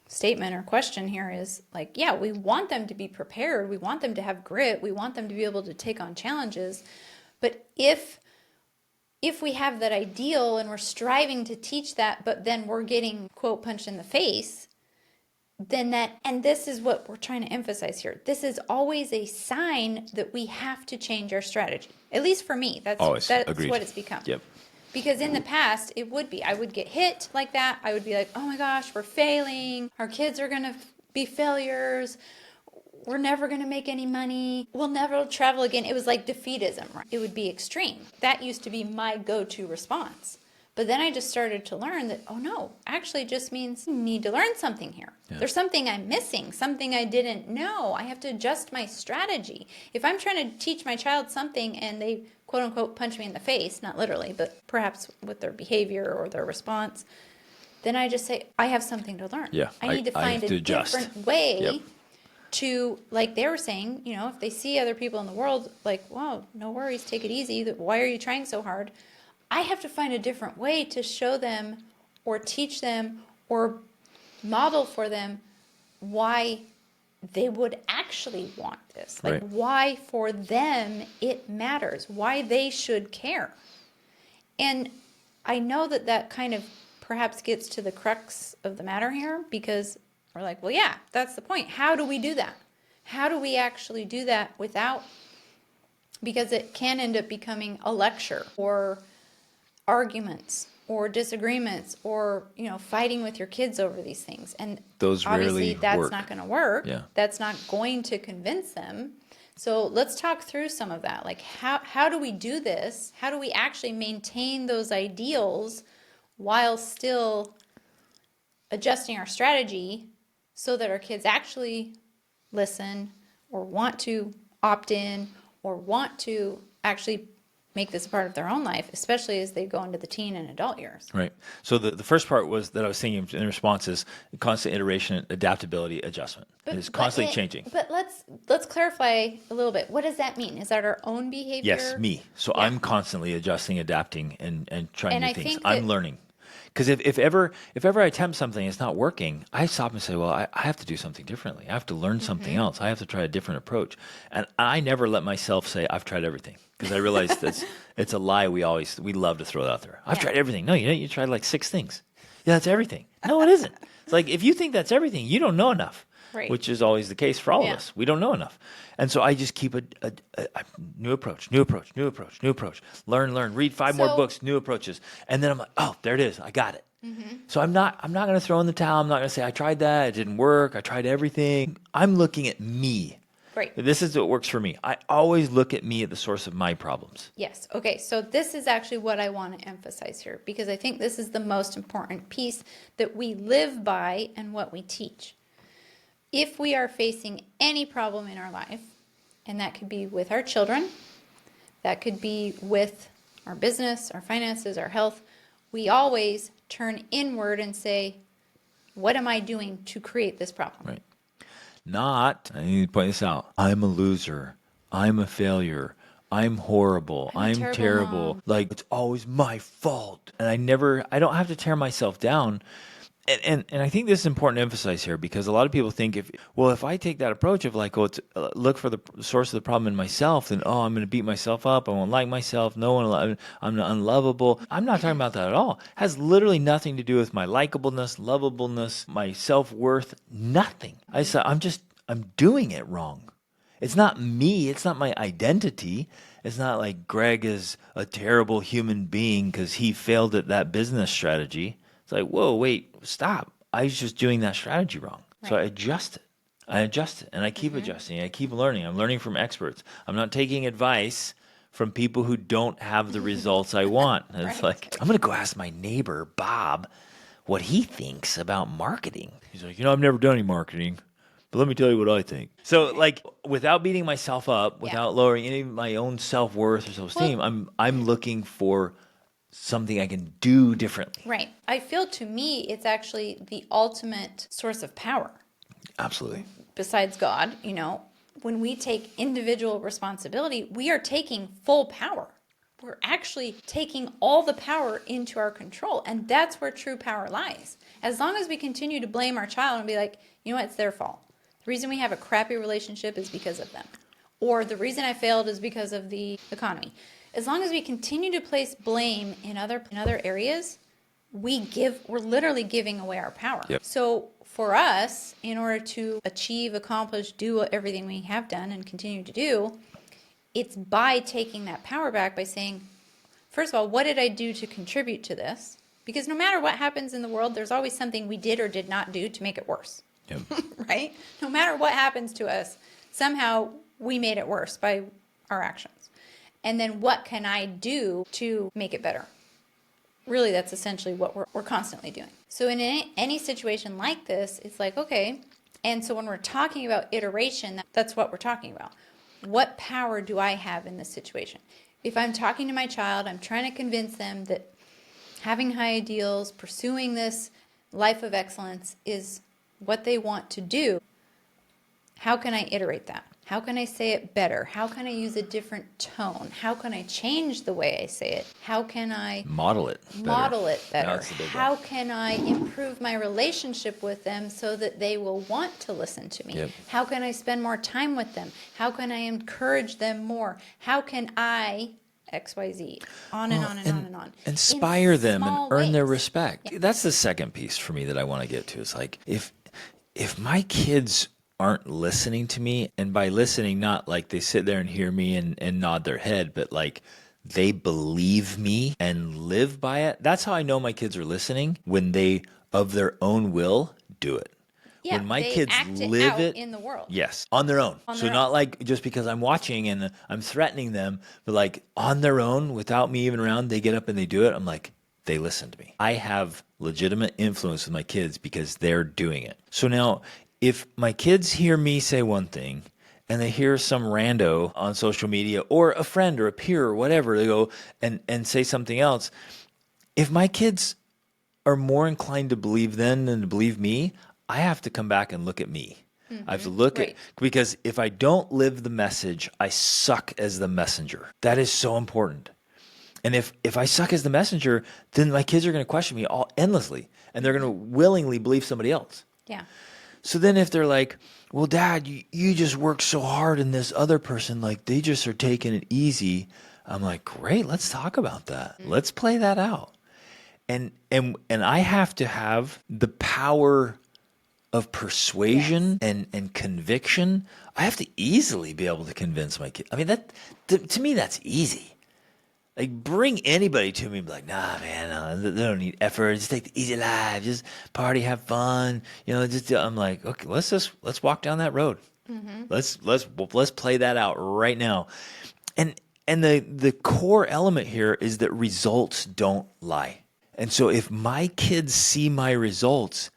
statement or question here is like, yeah, we want them to be prepared. We want them to have grit. We want them to be able to take on challenges. But if we have that ideal and we're striving to teach that, but then we're getting, quote, punched in the face, then and this is what we're trying to emphasize here. This is always a sign that we have to change our strategy. At least for me, that's Agreed. what it's become. Yep. Because in the past, I would get hit like that. I would be like, oh my gosh, we're failing. Our kids are going to be failures. We're never going to make any money. We'll never travel again. It was like defeatism, right? It would be extreme. That used to be my go-to response. But then I just started to learn that, oh no, actually just means you need to learn something here. Yeah. There's something I'm missing, something I didn't know. I have to adjust my strategy. If I'm trying to teach my child something and they, quote unquote, punch me in the face, not literally, but perhaps with their behavior or their response, then I just say, I have something to learn. Yeah, I need to find a different way. Yep. To, like they were saying, if they see other people in the world, like, wow, no worries, take it easy. Why are you trying so hard? I have to find a different way to show them or teach them or model for them why they would actually want this. Like, why for them it matters, why they should care. And I know that kind of perhaps gets to the crux of the matter here, because we're like, well, yeah, that's the point. How do we do that? How do we actually do that without, because it can end up becoming a lecture or arguments or disagreements or, fighting with your kids over these things. And those obviously that's work. not going to work. Yeah. That's not going to convince them. So let's talk through some of that. Like, how do we do this? How do we actually maintain those ideals while still adjusting our strategy so that our kids actually listen or want to opt in or want to actually make this a part of their own life, especially as they go into the teen and adult years. Right. So the first part was that I was thinking in response is constant iteration, adaptability, adjustment. It's constantly changing. But let's clarify a little bit. What does that mean? Is that our own behavior? Yes, me. So yeah. I'm constantly adjusting, adapting, and trying new things. I'm learning. Because if ever I attempt something and it's not working, I stop and say, well, I have to do something differently. I have to learn something else. I have to try a different approach. And I never let myself say, I've tried everything. Because I realize it's a lie we love to throw out there. I've tried everything. No, you tried like 6 things. Yeah, that's everything. No, it isn't. It's like, if you think that's everything, you don't know enough. Right. Which is always the case for all of us. We don't know enough. And so I just keep a new approach. Learn, read 5 more books, new approaches. And then I'm like, oh, there it is. I got it. Mm-hmm. So I'm not going to throw in the towel. I'm not going to say, I tried that. It didn't work. I tried everything. I'm looking at me. Right. This is what works for me. I always look at me at the source of my problems. Yes. Okay. So this is actually what I want to emphasize here, because I think this is the most important piece that we live by and what we teach. If we are facing any problem in our life, and that could be with our children, that could be with our business, our finances, our health, we always turn inward and say, what am I doing to create this problem? Right. I need to point this out, I'm a loser. I'm a failure. I'm horrible. I'm terrible. Mom. Like, it's always my fault. And I don't have to tear myself down. And I think this is important to emphasize here, because a lot of people think if I take that approach of like, look for the source of the problem in myself, then, I'm going to beat myself up. I won't like myself. I'm unlovable. I'm not talking about that at all. It has literally nothing to do with my likableness, lovableness, my self-worth, nothing. I'm doing it wrong. It's not me. It's not my identity. It's not like Greg is a terrible human being because he failed at that business strategy. It's like, whoa, wait, stop. I was just doing that strategy wrong. So I Right. adjust it. I adjust it and I keep adjusting. I keep learning. I'm learning from experts. I'm not taking advice from people who don't have the results I want. And it's Right. like, I'm going to go ask my neighbor, Bob, what he thinks about marketing. He's like, I've never done any marketing, but let me tell you what I think. So, like, without beating myself up, Yeah. without lowering any of my own self worth or self esteem, Well, I'm looking for something I can do differently. right. I feel to me it's actually the ultimate source of power Absolutely. besides God, when we take individual responsibility, we are taking full power. We're actually taking all the power into our control. And that's where true power lies. As long as we continue to blame our child and be like, it's their fault. The reason we have a crappy relationship is because of them. Or the reason I failed is because of the economy. As long as we continue to place blame in other areas, we're literally giving away our power. Yep. So for us, in order to achieve, accomplish, do everything we have done and continue to do, it's by taking that power back by saying, first of all, what did I do to contribute to this? Because no matter what happens in the world, there's always something we did or did not do to make it worse. Yep. Right? No matter what happens to us, somehow we made it worse by our actions. And then what can I do to make it better? Really, that's essentially what we're constantly doing. So in any situation like this, it's like, okay. And so when we're talking about iteration, that's what we're talking about. What power do I have in this situation? If I'm talking to my child, I'm trying to convince them that having high ideals, pursuing this life of excellence is what they want to do. How can I iterate that? How can I say it better? How can I use a different tone? How can I change the way I say it? How can I Model it better. better? That's the big one. How can I improve my relationship with them so that they will want to listen to me? Yep. How can I spend more time with them? How can I encourage them more? How can I XYZ? On and on and on and on. Inspire In them and small earn their ways. respect. Yeah. That's the second piece for me that I want to get to. Is like if my kids aren't listening to me, and by listening, not like they sit there and hear me and nod their head, but like they believe me and live by it. That's how I know my kids are listening, when they, of their own will, do it. Yeah, When my they kids act it live out it in the world. yes, on their own. On So their not own. like just because I'm watching and I'm threatening them, but like on their own, without me even around, they get up and they do it. I'm like, they listen to me. I have legitimate influence with my kids because they're doing it. So now, if my kids hear me say one thing and they hear some rando on social media or a friend or a peer or whatever, they go and say something else. If my kids are more inclined to believe them than to believe me, I have to come back and look at me. I have to look Right. at, because if I don't live the message, I suck as the messenger. That is so important. And if I suck as the messenger, then my kids are going to question me all endlessly, and they're going to willingly believe somebody else. Yeah. So then if they're like, well, Dad, you just work so hard, and this other person, like, they just are taking it easy. I'm like, great, let's talk about that. Let's play that out. And I have to have the power of persuasion and conviction. I have to easily be able to convince my kid. I mean, to me, that's easy. Like, bring anybody to me and be like, nah, man, they don't need effort. Just take the easy life. Just party, have fun. I'm like, okay, let's walk down that road. Let's play that out right now. And the core element here is that results don't lie. And so if my kids see my results,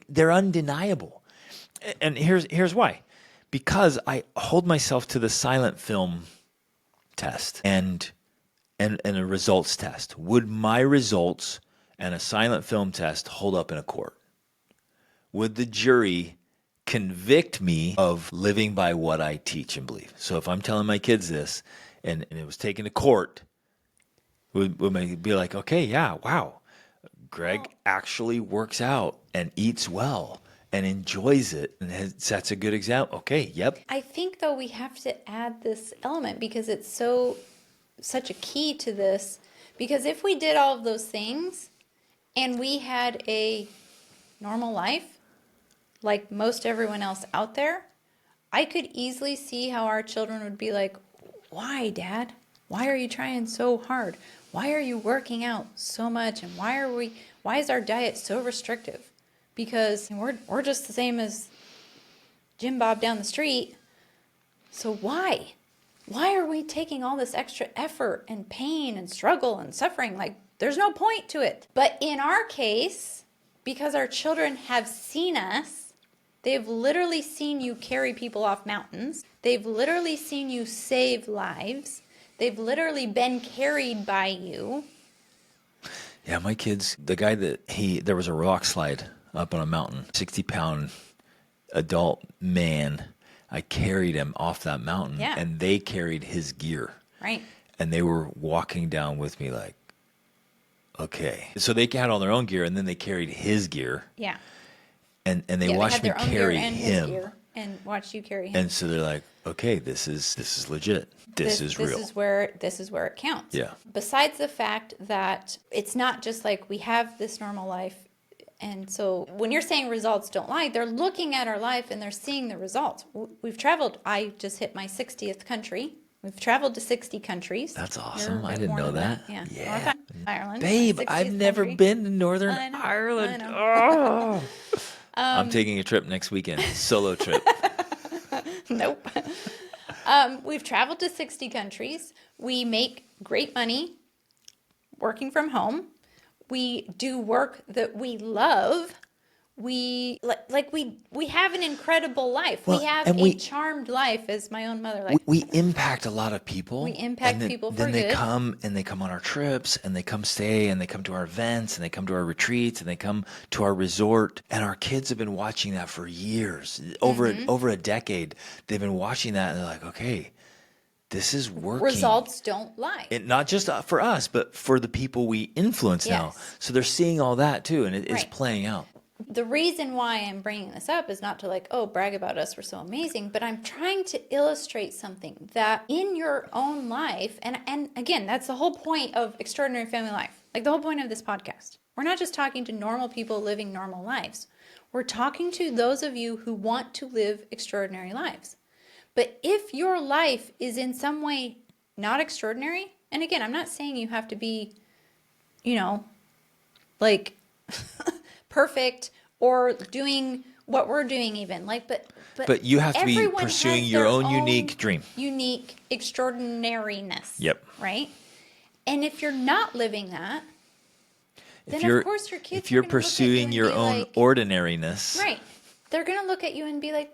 they're undeniable. And here's why. Because I hold myself to the silent film test and a results test. Would my results and a silent film test hold up in a court? Would the jury convict me of living by what I teach and believe? So if I'm telling my kids this and it was taken to court, would they be like, okay, yeah, wow, Greg actually works out and eats well and enjoys it and sets a good example. Okay, yep. I think, though, we have to add this element because it's such a key to this. Because if we did all of those things and we had a normal life like most everyone else out there, I could easily see how our children would be like, why, Dad? Why are you trying so hard? Why are you working out so much? And why is our diet so restrictive? Because we're just the same as Jim Bob down the street. So why? Why are we taking all this extra effort and pain and struggle and suffering? Like, there's no point to it. But in our case, because our children have seen us, they've literally seen you carry people off mountains. They've literally seen you save lives. They've literally been carried by you. Yeah, my kids, the guy there was a rock slide up on a mountain, 60-pound adult man. I carried him off that mountain, Yeah. and they carried his gear. Right. And they were walking down with me like, okay. So they had all their own gear, and then they carried his gear. Yeah. And they watched me carry him. And watch you carry him. And so they're like, okay, this is legit. This is real. This is where it counts. Yeah. Besides the fact that it's not just like we have this normal life. And so when you're saying results don't lie, they're looking at our life and they're seeing the results. We've traveled. I just hit my 60th country. We've traveled to 60 countries. That's awesome. You're I didn't more know than that. Yeah. Ireland. Babe, my I've 60th never country. been to Northern I know, Ireland. I know. Oh. I'm taking a trip next weekend. Solo trip. Nope. We've traveled to 60 countries. We make great money working from home. We do work that we love. We have an incredible life. Well, we have and a charmed life, as my own mother likes. We impact a lot of people. We impact people for then they good. come on our trips, and they come stay, and they come to our events, and they come to our retreats, and they come to our resort. And our kids have been watching that for years, over a decade. They've been watching that, and they're like, okay, this is working. Results don't lie. Not just for us, but for the people we influence now. Yes. So they're seeing all that too, and it's Right. playing out. The reason why I'm bringing this up is not to brag about us, we're so amazing, but I'm trying to illustrate something that in your own life, and again, that's the whole point of Extraordinary Family Life, like the whole point of this podcast. We're not just talking to normal people living normal lives. We're talking to those of you who want to live extraordinary lives. But if your life is in some way not extraordinary, and again, I'm not saying you have to be, perfect or doing what we're doing even. But you have to be everyone pursuing has your their own unique dream. Unique extraordinariness. Yep. Right? And if you're not living that, then If of course your kids if you're are gonna look at you pursuing and your be own like, ordinariness, right. They're going to look at you and be like,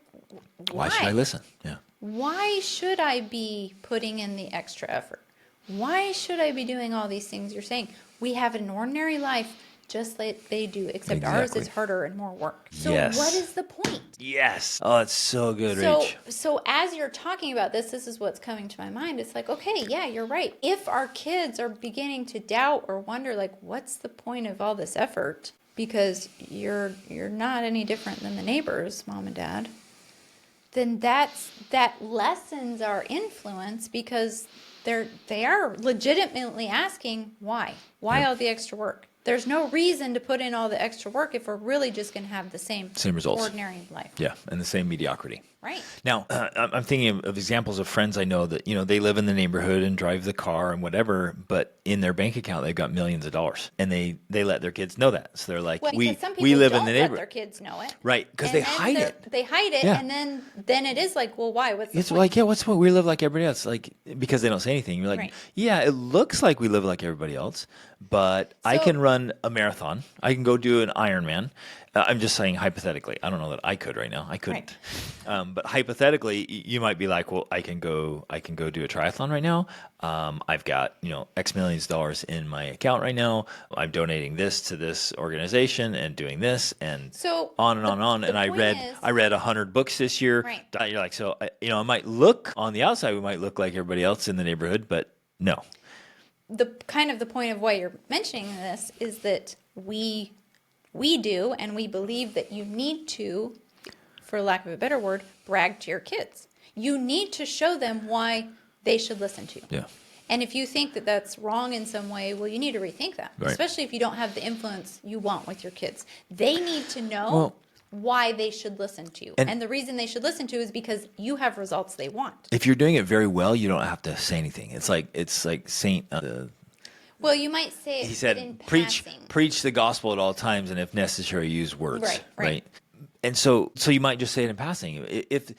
why should I listen? Yeah. Why should I be putting in the extra effort? Why should I be doing all these things you're saying? We have an ordinary life just like they do, except ours Exactly. is harder and more work. So Yes. what is the point? Yes. Oh, it's so good, So, Rach. so as you're talking about this is what's coming to my mind. It's like, okay, yeah, you're right. If our kids are beginning to doubt or wonder, like, what's the point of all this effort? Because you're not any different than the neighbors, mom and dad. Then that lessens our influence because they are legitimately asking why Yeah. all the extra work. There's no reason to put in all the extra work if we're really just going to have the same results. ordinary life. Yeah, and the same mediocrity. Right. Now, I'm thinking of examples of friends I know that, they live in the neighborhood and drive the car and whatever, but in their bank account, they've got millions of dollars. And they let their kids know that. So they're like, Well, we because some people live don't in the let neighborhood. their kids know it. Right, because And they then hide it. They hide it, Yeah. and then it is like, well, why? What's the It's point? like, yeah, what's the point? We live like everybody else. Like, because they don't say anything. You're like, Right. yeah, it looks like we live like everybody else, but I So- can run a marathon. I can go do an Ironman. I'm just saying hypothetically. I don't know that I could right now. I couldn't. But hypothetically, you might be like, well, I can go do a triathlon right now. I've got, X millions of dollars in my account right now. I'm donating this to this organization and doing this and So on and the- on and on. the And I point read is- 100 books this year. Right. You're like, so, I might look on the outside, we might look like everybody else in the neighborhood, but no. The point of why you're mentioning this is that we do, and we believe that you need to, for lack of a better word, brag to your kids. You need to show them why they should listen to you. Yeah. And if you think that that's wrong in some way, well, you need to rethink that, Right. especially if you don't have the influence you want with your kids. They need to know Well- why they should listen to you. And the reason they should listen to you is because you have results they want. If you're doing it very well, you don't have to say anything. It's like Saint. Well, you might say it, He but said, in "Preach, passing. preach the gospel at all times, and if necessary, use words." Right. And so you might just say it in passing. If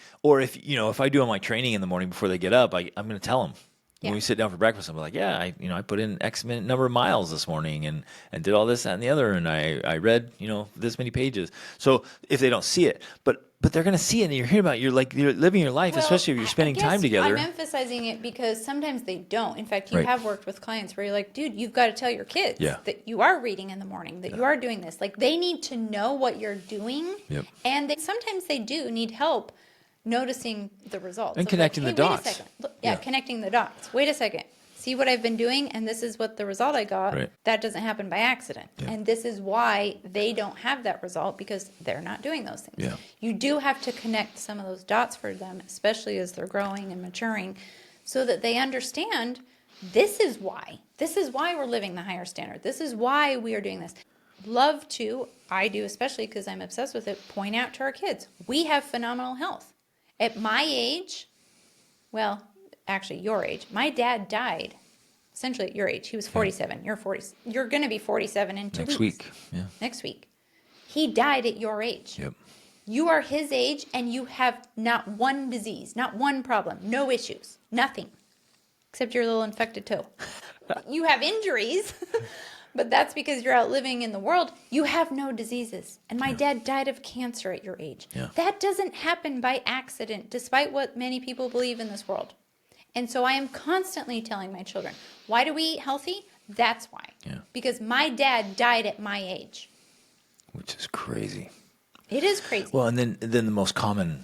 I do all my training in the morning before they get up, I'm going to tell them. Yeah. When we sit down for breakfast, I'm like, yeah, I put in X number of miles this morning and did all this, that, and the other, and I read, this many pages. So if they don't see it, but they're going to see it, and you're hearing about it, you're living your life, Well, especially if you're spending I time guess together. I'm emphasizing it because sometimes they don't. In fact, you Right. have worked with clients where you're like, dude, you've got to tell your kids Yeah. that you are reading in the morning, that you are doing this. Like, they need to know what you're doing. Yep. And sometimes they do need help noticing the results. And of connecting like, the hey, dots. Wait a second. Look, Yeah. Connecting the dots. Wait a second. See what I've been doing, and this is what the result I got. Right. That doesn't happen by accident. Yeah. And this is why they don't have that result, because they're not doing those things. Yeah. You do have to connect some of those dots for them, especially as they're growing and maturing, so that they understand this is why. This is why we're living the higher standard. This is why we are doing this. Love to, I do especially because I'm obsessed with it, point out to our kids, we have phenomenal health. At my age, well, actually your age, my dad died essentially at your age. He was 47. You're 40. You're going to be 47 in 2 weeks. Next week. Yeah. Next week. He died at your age. Yep. You are his age, and you have not one disease, not one problem, no issues, nothing, except your little infected toe. You have injuries, but that's because you're out living in the world. You have no diseases. And my dad died of cancer at your age. Yeah. That doesn't happen by accident, despite what many people believe in this world. And so I am constantly telling my children, why do we eat healthy? That's why. Yeah. Because my dad died at my age. Which is crazy. It is crazy. Well, and then the most common.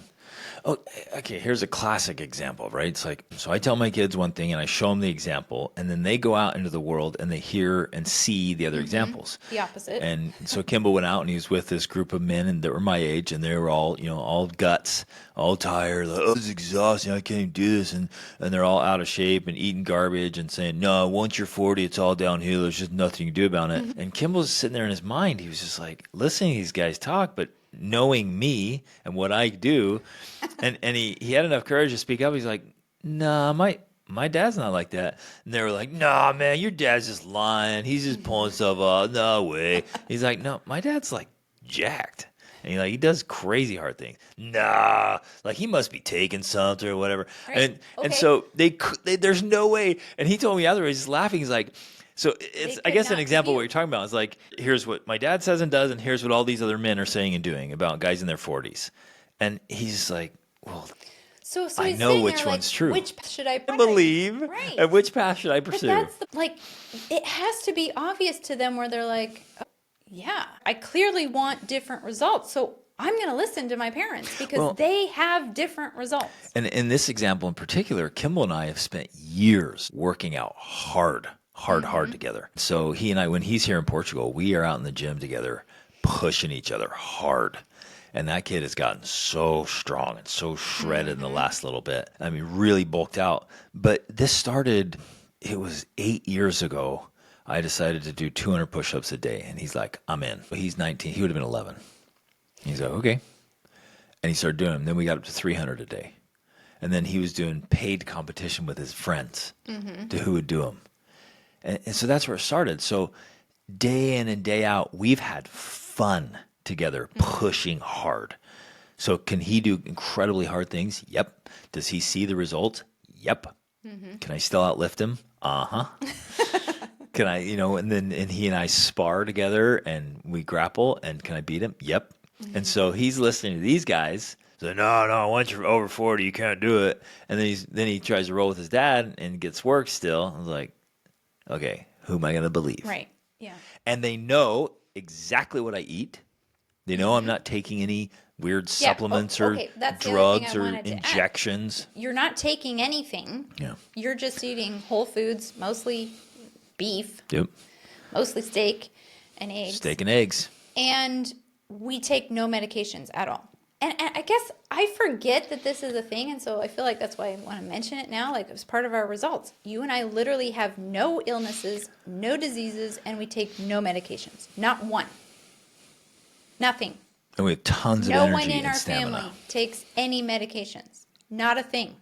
Oh, okay. Here's a classic example, right? It's like, so I tell my kids one thing and I show them the example, and then they go out into the world and they hear and see the other examples. The opposite. And so Kimball went out and he was with this group of men that were my age, and they were all, all guts, all tired. Like, oh, this is exhausting. I can't even do this. And they're all out of shape and eating garbage and saying, no, once you're 40, it's all downhill. There's just nothing you can do about it. And Kimball's sitting there in his mind. He was just like listening to these guys talk, but knowing me and what I do, and he had enough courage to speak up. He's like, nah, my dad's not like that. And they were like, nah, man, your dad's just lying. He's just pulling stuff off. No way. He's like, no, my dad's like jacked. And he does crazy hard things. Nah, like he must be taking something or whatever. Right. And so they there's no way. And he told me otherwise, he's laughing. He's like, so it's, I could guess, an not example of what compute. you're talking about is like, here's what my dad says and does, and here's what all these other men are saying and doing about guys in their 40s. And he's like, well, So I he's know sitting which there one's like, true. Which path should I believe, Right. and which path should I But pursue? that's it has to be obvious to them where they're like, oh, yeah, I clearly want different results. So I'm going to listen to my parents because they have different results. And in this example in particular, Kimball and I have spent years working out hard together. So he and I, when he's here in Portugal, we are out in the gym together, pushing each other hard. And that kid has gotten so strong and so shredded in the last little bit. I mean, really bulked out. But this started, it was 8 years ago. I decided to do 200 push-ups a day. And he's like, I'm in. He's 19. He would have been 11. He's like, okay. And he started doing them. Then we got up to 300 a day. And then he was doing paid competition with his friends to who would do them. And so that's where it started. So day in and day out, we've had fun together, pushing hard. So can he do incredibly hard things? Yep. Does he see the results? Yep. Can I still outlift him? Uh-huh. Can I, and he and I spar together and we grapple, and can I beat him? Yep. And so he's listening to these guys. So no, once you're over 40, you can't do it. And then he tries to roll with his dad and gets work still. I was like, okay, who am I going to believe? Right. Yeah. And they know exactly what I eat. They know I'm not taking any weird supplements or that's the other drugs thing I or wanted to add. injections. You're not taking anything. Yeah. You're just eating whole foods, mostly beef, Yep. mostly steak and eggs. Steak and eggs. And we take no medications at all. And I guess I forget that this is a thing, and so I feel like that's why I want to mention it now, like it's part of our results. You and I literally have no illnesses, no diseases, and we take no medications. Not one. Nothing. And we have tons of No energy one in and our stamina. family takes any medications. Not a thing.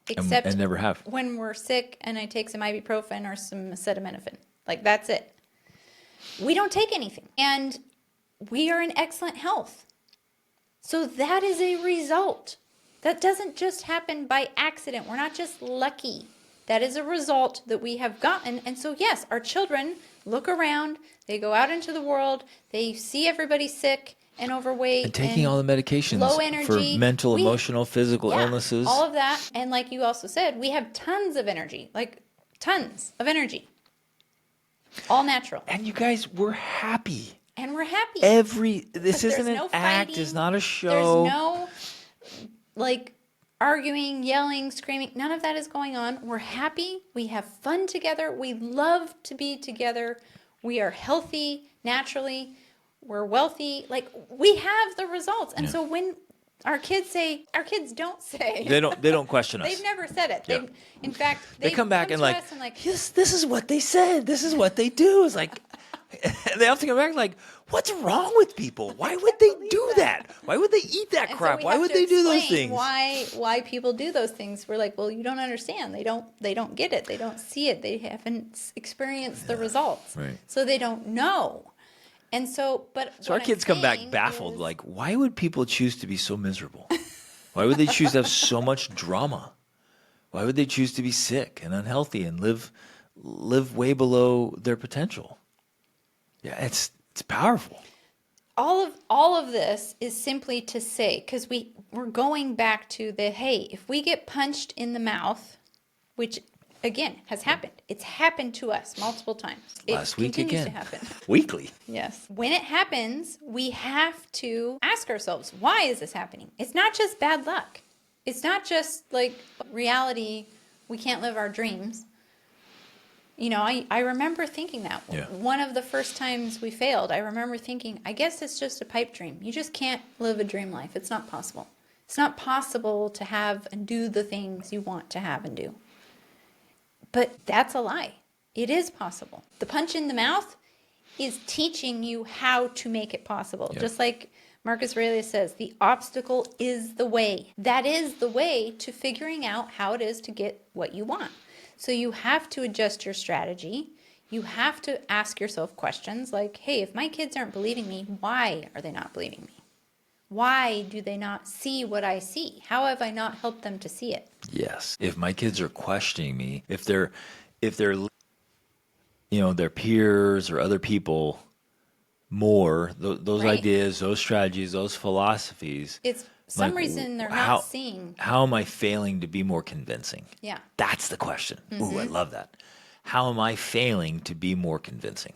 And Except never have. when we're sick and I take some ibuprofen or some acetaminophen. Like, that's it. We don't take anything. And we are in excellent health. So that is a result. That doesn't just happen by accident. We're not just lucky. That is a result that we have gotten. And so, yes, our children look around. They go out into the world. They see everybody sick and overweight And taking all the medications low energy for mental, emotional, physical illnesses. all of that. And like you also said, we have tons of energy, like tons of energy, all natural, And you guys, we're happy. and we're happy. This isn't There's an no act. fighting. It's not a There's show. no like arguing, yelling, screaming. None of that is going on. We're happy. We have fun together. We love to be together. We are healthy naturally. We're wealthy. Like, we have the results. And so when our kids don't say. They don't question us. They've never said it. Yeah. In fact, They come back and to like, us and like, yes, this is what they said. This is what they do. It's like, they have to come back like, what's wrong with people? Why would they do that? Why would they eat that and so crap? we Why have would to they do those explain things? Why people do those things? We're like, well, you don't understand. They don't get it. They don't see it. They haven't experienced the results. Right. So they don't know. And so, So our kids come back baffled, like, why would people choose to be so miserable? Why would they choose to have so much drama? Why would they choose to be sick and unhealthy and live way below their potential? Yeah, it's powerful. all of this is simply to say, because we're going back to the, hey, if we get punched in the mouth, which again has happened. It's happened to us multiple times. Last week continues again. to happen. Weekly. Yes. When it happens, we have to ask ourselves, why is this happening? It's not just bad luck. It's not just like reality, we can't live our dreams. You know, I remember thinking that. Yeah. One of the first times we failed, I remember thinking, I guess it's just a pipe dream. You just can't live a dream life. It's not possible. It's not possible to have and do the things you want to have and do. But that's a lie. It is possible. The punch in the mouth is teaching you how to make it possible. Yeah. Just like Marcus Aurelius says, the obstacle is the way. That is the way to figuring out how it is to get what you want. So you have to adjust your strategy. You have to ask yourself questions like, hey, if my kids aren't believing me, why are they not believing me? Why do they not see what I see? How have I not helped them to see it? Yes. If my kids are questioning me, if they're their peers or other people more, those Right. ideas, those strategies, those philosophies. It's some like, reason they're how- not seeing. How am I failing to be more convincing? Yeah. That's the question. Ooh, I love that. How am I failing to be more convincing?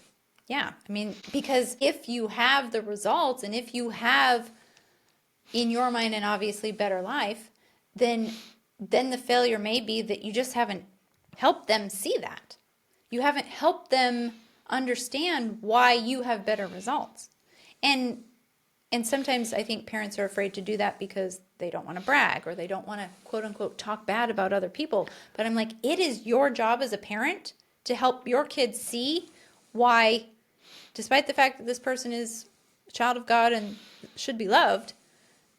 Yeah. I mean, because if you have the results and if you have, in your mind, an obviously better life, then the failure may be that you just haven't helped them see that. You haven't helped them understand why you have better results. And sometimes I think parents are afraid to do that because they don't want to brag or they don't want to, quote unquote, talk bad about other people. But I'm like, it is your job as a parent to help your kids see why, despite the fact that this person is a child of God and should be loved,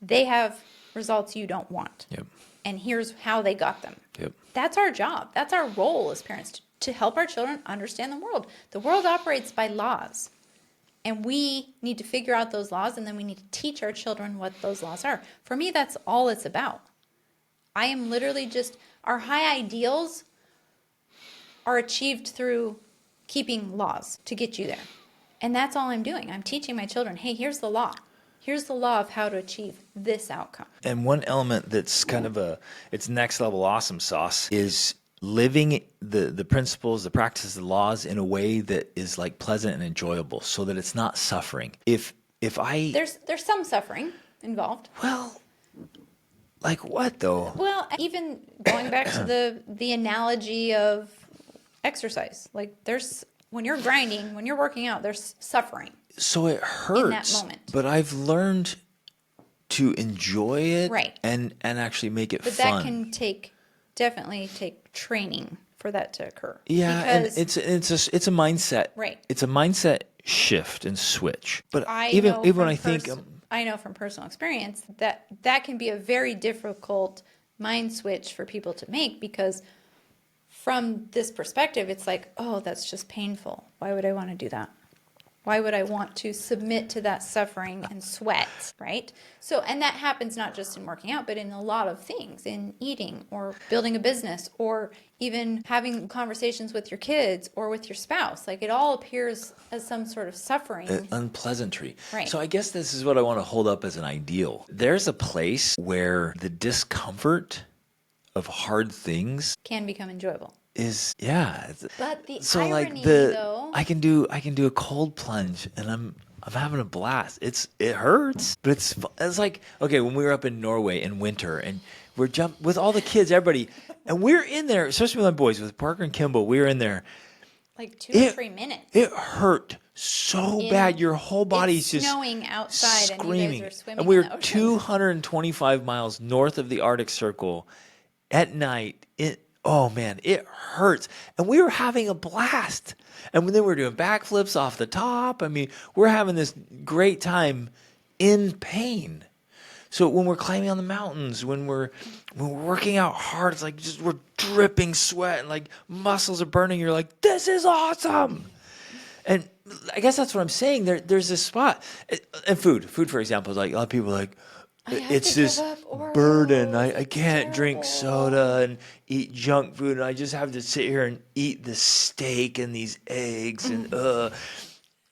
they have results you don't want. Yep. And here's how they got them. Yep. That's our job. That's our role as parents, to help our children understand the world. The world operates by laws. And we need to figure out those laws, and then we need to teach our children what those laws are. For me, that's all it's about. I am literally just, our high ideals are achieved through keeping laws to get you there. And that's all I'm doing. I'm teaching my children, hey, here's the law. Here's the law of how to achieve this outcome. And one element that's kind of it's next level awesome sauce is living the principles, the practices, the laws in a way that is like pleasant and enjoyable, so that it's not suffering. If I There's some suffering involved. well, like what though? Well, even going back to the analogy of exercise, like when you're grinding, when you're working out, there's suffering. So it hurts, moment. but I've learned to enjoy it, Right. and actually make it But fun. that can definitely take training for that to occur. Yeah, Because and it's a mindset. Right. It's a mindset shift and switch. But I even know even when from I think I know from personal experience that that can be a very difficult mind switch for people to make, because from this perspective, it's like, oh, that's just painful. Why would I want to do that? Why would I want to submit to that suffering and sweat, right? So, and that happens not just in working out, but in a lot of things, in eating or building a business or even having conversations with your kids or with your spouse. Like, it all appears as some sort of suffering. unpleasantry. Right. So I guess this is what I want to hold up as an ideal. There's a place where the discomfort of hard things Can become enjoyable. is But the so irony, like though, I can do a cold plunge and I'm having a blast. It hurts, but it's like, okay, when we were up in Norway in winter and we're with all the kids, everybody, and we're in there, especially with my boys, with Parker and Kimball, we were in there. like 2 or 3 minutes. It hurt so bad. Your whole body's it's just snowing outside screaming. and you guys are swimming And we in were the ocean. 225 miles north of the Arctic Circle at night. Oh man, it hurts. And we were having a blast. And then we were doing backflips off the top. I mean, we're having this great time in pain. So when we're climbing on the mountains, when we're working out hard, it's like just we're dripping sweat and like muscles are burning. You're like, this is awesome. And I guess that's what I'm saying. There's this spot. And food, for example, is like a lot of people are like, it's this burden. I can't drink soda and eat junk food, and I just have to sit here and eat the steak and these eggs and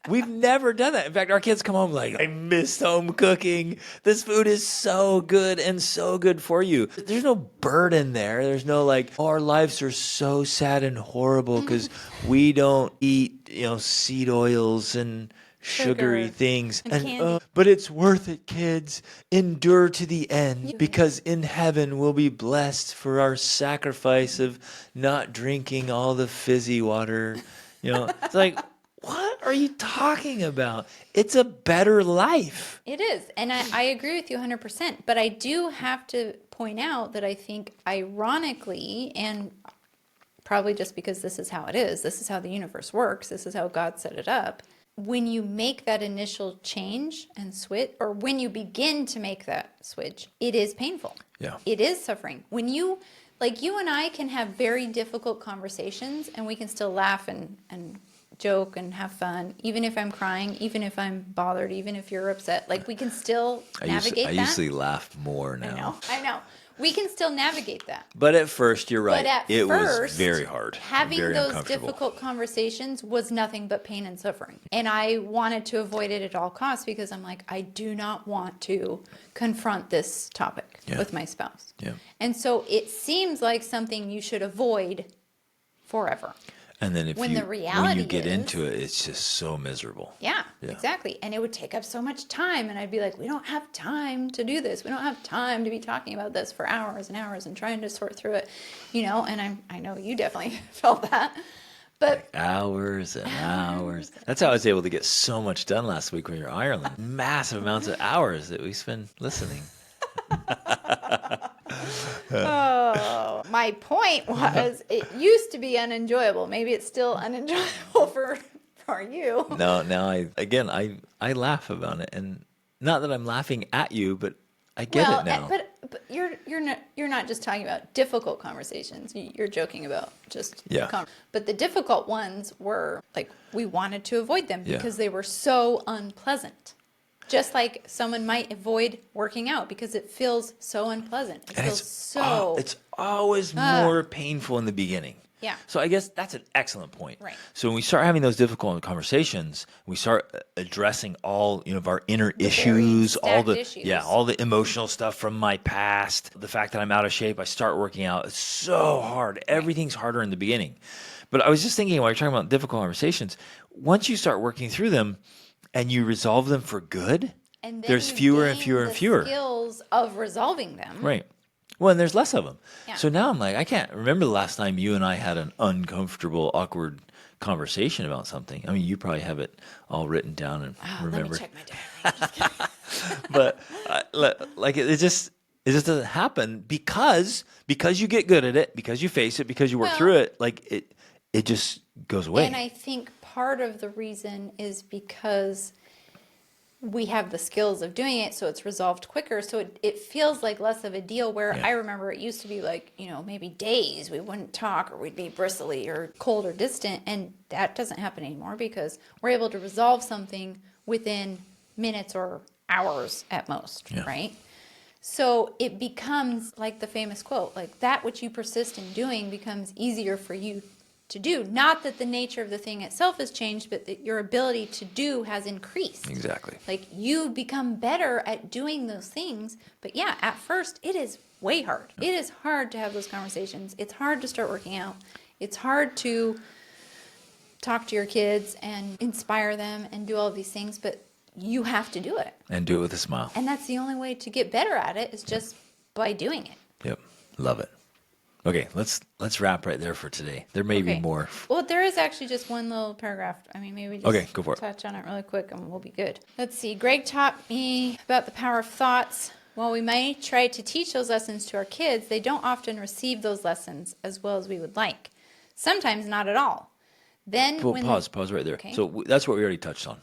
We've never done that. In fact, our kids come home like, I miss home cooking. This food is so good and so good for you. There's no burden there. There's no like, oh, our lives are so sad and horrible because we don't eat, seed oils and sugary Sugar things. and candy. But it's worth it, kids. Endure to the end, because in heaven we'll be blessed for our sacrifice of not drinking all the fizzy water. It's like, what are you talking about? It's a better life. It is. And I agree with you 100%. But I do have to point out that I think, ironically, and probably just because this is how it is, this is how the universe works, this is how God set it up, when you make that initial change and switch, or when you begin to make that switch, it is painful. Yeah. It is suffering. When you and I can have very difficult conversations and we can still laugh and joke and have fun, even if I'm crying, even if I'm bothered, even if you're upset. Like, we can still navigate that. I usually laugh more now. I know. We can still navigate that. But at first, you're right. But at it first, was very hard. Having very those uncomfortable. difficult conversations was nothing but pain and suffering. And I wanted to avoid it at all costs, because I'm like, I do not want to confront this topic with my spouse. Yeah. And so it seems like something you should avoid forever. And then when you get into it, it's just so miserable. Yeah, exactly. And it would take up so much time. And I'd be like, we don't have time to do this. We don't have time to be talking about this for hours and hours and trying to sort through it, and I know you definitely felt that. But hours and hours. That's how I was able to get so much done last week when we were in Ireland. Massive amounts of hours that we spent listening. Oh, my point was, it used to be unenjoyable. Maybe it's still unenjoyable for you. No, now I laugh about it, and not that I'm laughing at you, but I get it now. But you're not just talking about difficult conversations. You're joking about just but the difficult ones were like, we wanted to avoid them because they were so unpleasant. Just like someone might avoid working out because it feels so unpleasant. It's always more painful in the beginning. Yeah. So I guess that's an excellent point. Right. So when we start having those difficult conversations, we start addressing all of our inner issues, all the emotional stuff from my past, the fact that I'm out of shape. I start working out. It's so hard. Everything's harder in the beginning. But I was just thinking, while you're talking about difficult conversations, once you start working through them, and you resolve them for good, and there's fewer and fewer and fewer skills of resolving them. Right. Well, and there's less of them. Yeah. So now I'm like, I can't remember the last time you and I had an uncomfortable, awkward conversation about something. I mean, you probably have it all written down and remember. Let me check my diary. But it just doesn't happen because you get good at it, because you face it, because you work through it. Like it just goes away. And I think part of the reason is because we have the skills of doing it, so it's resolved quicker. So it feels like less of a deal, where I remember it used to be like, maybe days we wouldn't talk, or we'd be bristly or cold or distant. And that doesn't happen anymore because we're able to resolve something within minutes or hours at most, right? So it becomes like the famous quote, like that which you persist in doing becomes easier for you to do. Not that the nature of the thing itself has changed, but that your ability to do has increased. Exactly. Like you become better at doing those things. But yeah, at first it is way hard. It is hard to have those conversations. It's hard to start working out. It's hard to talk to your kids and inspire them and do all of these things, but you have to do it. And do it with a smile. And that's the only way to get better at it, is just by doing it. Yep. Love it. Okay, let's wrap right there for today. There may be more. Well, there is actually just one little paragraph. I mean, maybe just go for it. touch on it really quick and we'll be good. Let's see. Greg taught me about the power of thoughts. While we may try to teach those lessons to our kids, they don't often receive those lessons as well as we would like. Sometimes not at all. Then Pause right there. Okay. So that's what we already touched on.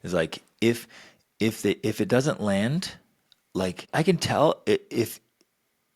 Is like if it doesn't land, like I can tell if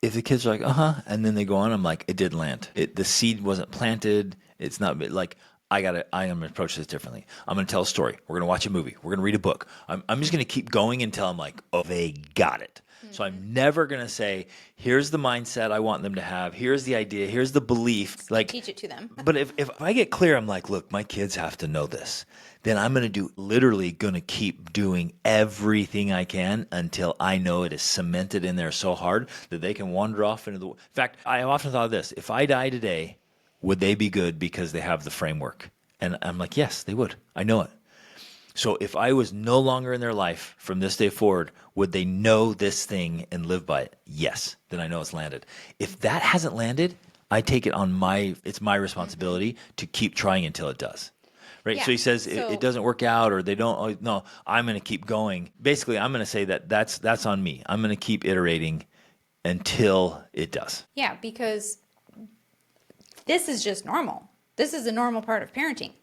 the kids are like, and then they go on, I'm like, it didn't land. The seed wasn't planted. It's not like, I am going to approach this differently. I'm going to tell a story. We're going to watch a movie. We're going to read a book. I'm just going to keep going until I'm like, oh, they got it. Mm-hmm. So I'm never going to say, here's the mindset I want them to have. Here's the idea. Here's the belief. Like, teach it to them. But if I get clear, I'm like, look, my kids have to know this. Then I'm going to keep doing everything I can until I know it is cemented in there so hard that they can wander off into the... In fact, I have often thought of this. If I die today, would they be good because they have the framework? And I'm like, yes, they would. I know it. So if I was no longer in their life from this day forward, would they know this thing and live by it? Yes. Then I know it's landed. If that hasn't landed, I take it on it's my responsibility to keep trying until it does. Right. Yeah. So he says it doesn't work out, or they don't. Oh, no, I'm going to keep going. Basically, I'm going to say that's on me. I'm going to keep iterating until it does. Yeah, because this is just normal. This is a normal part of parenting.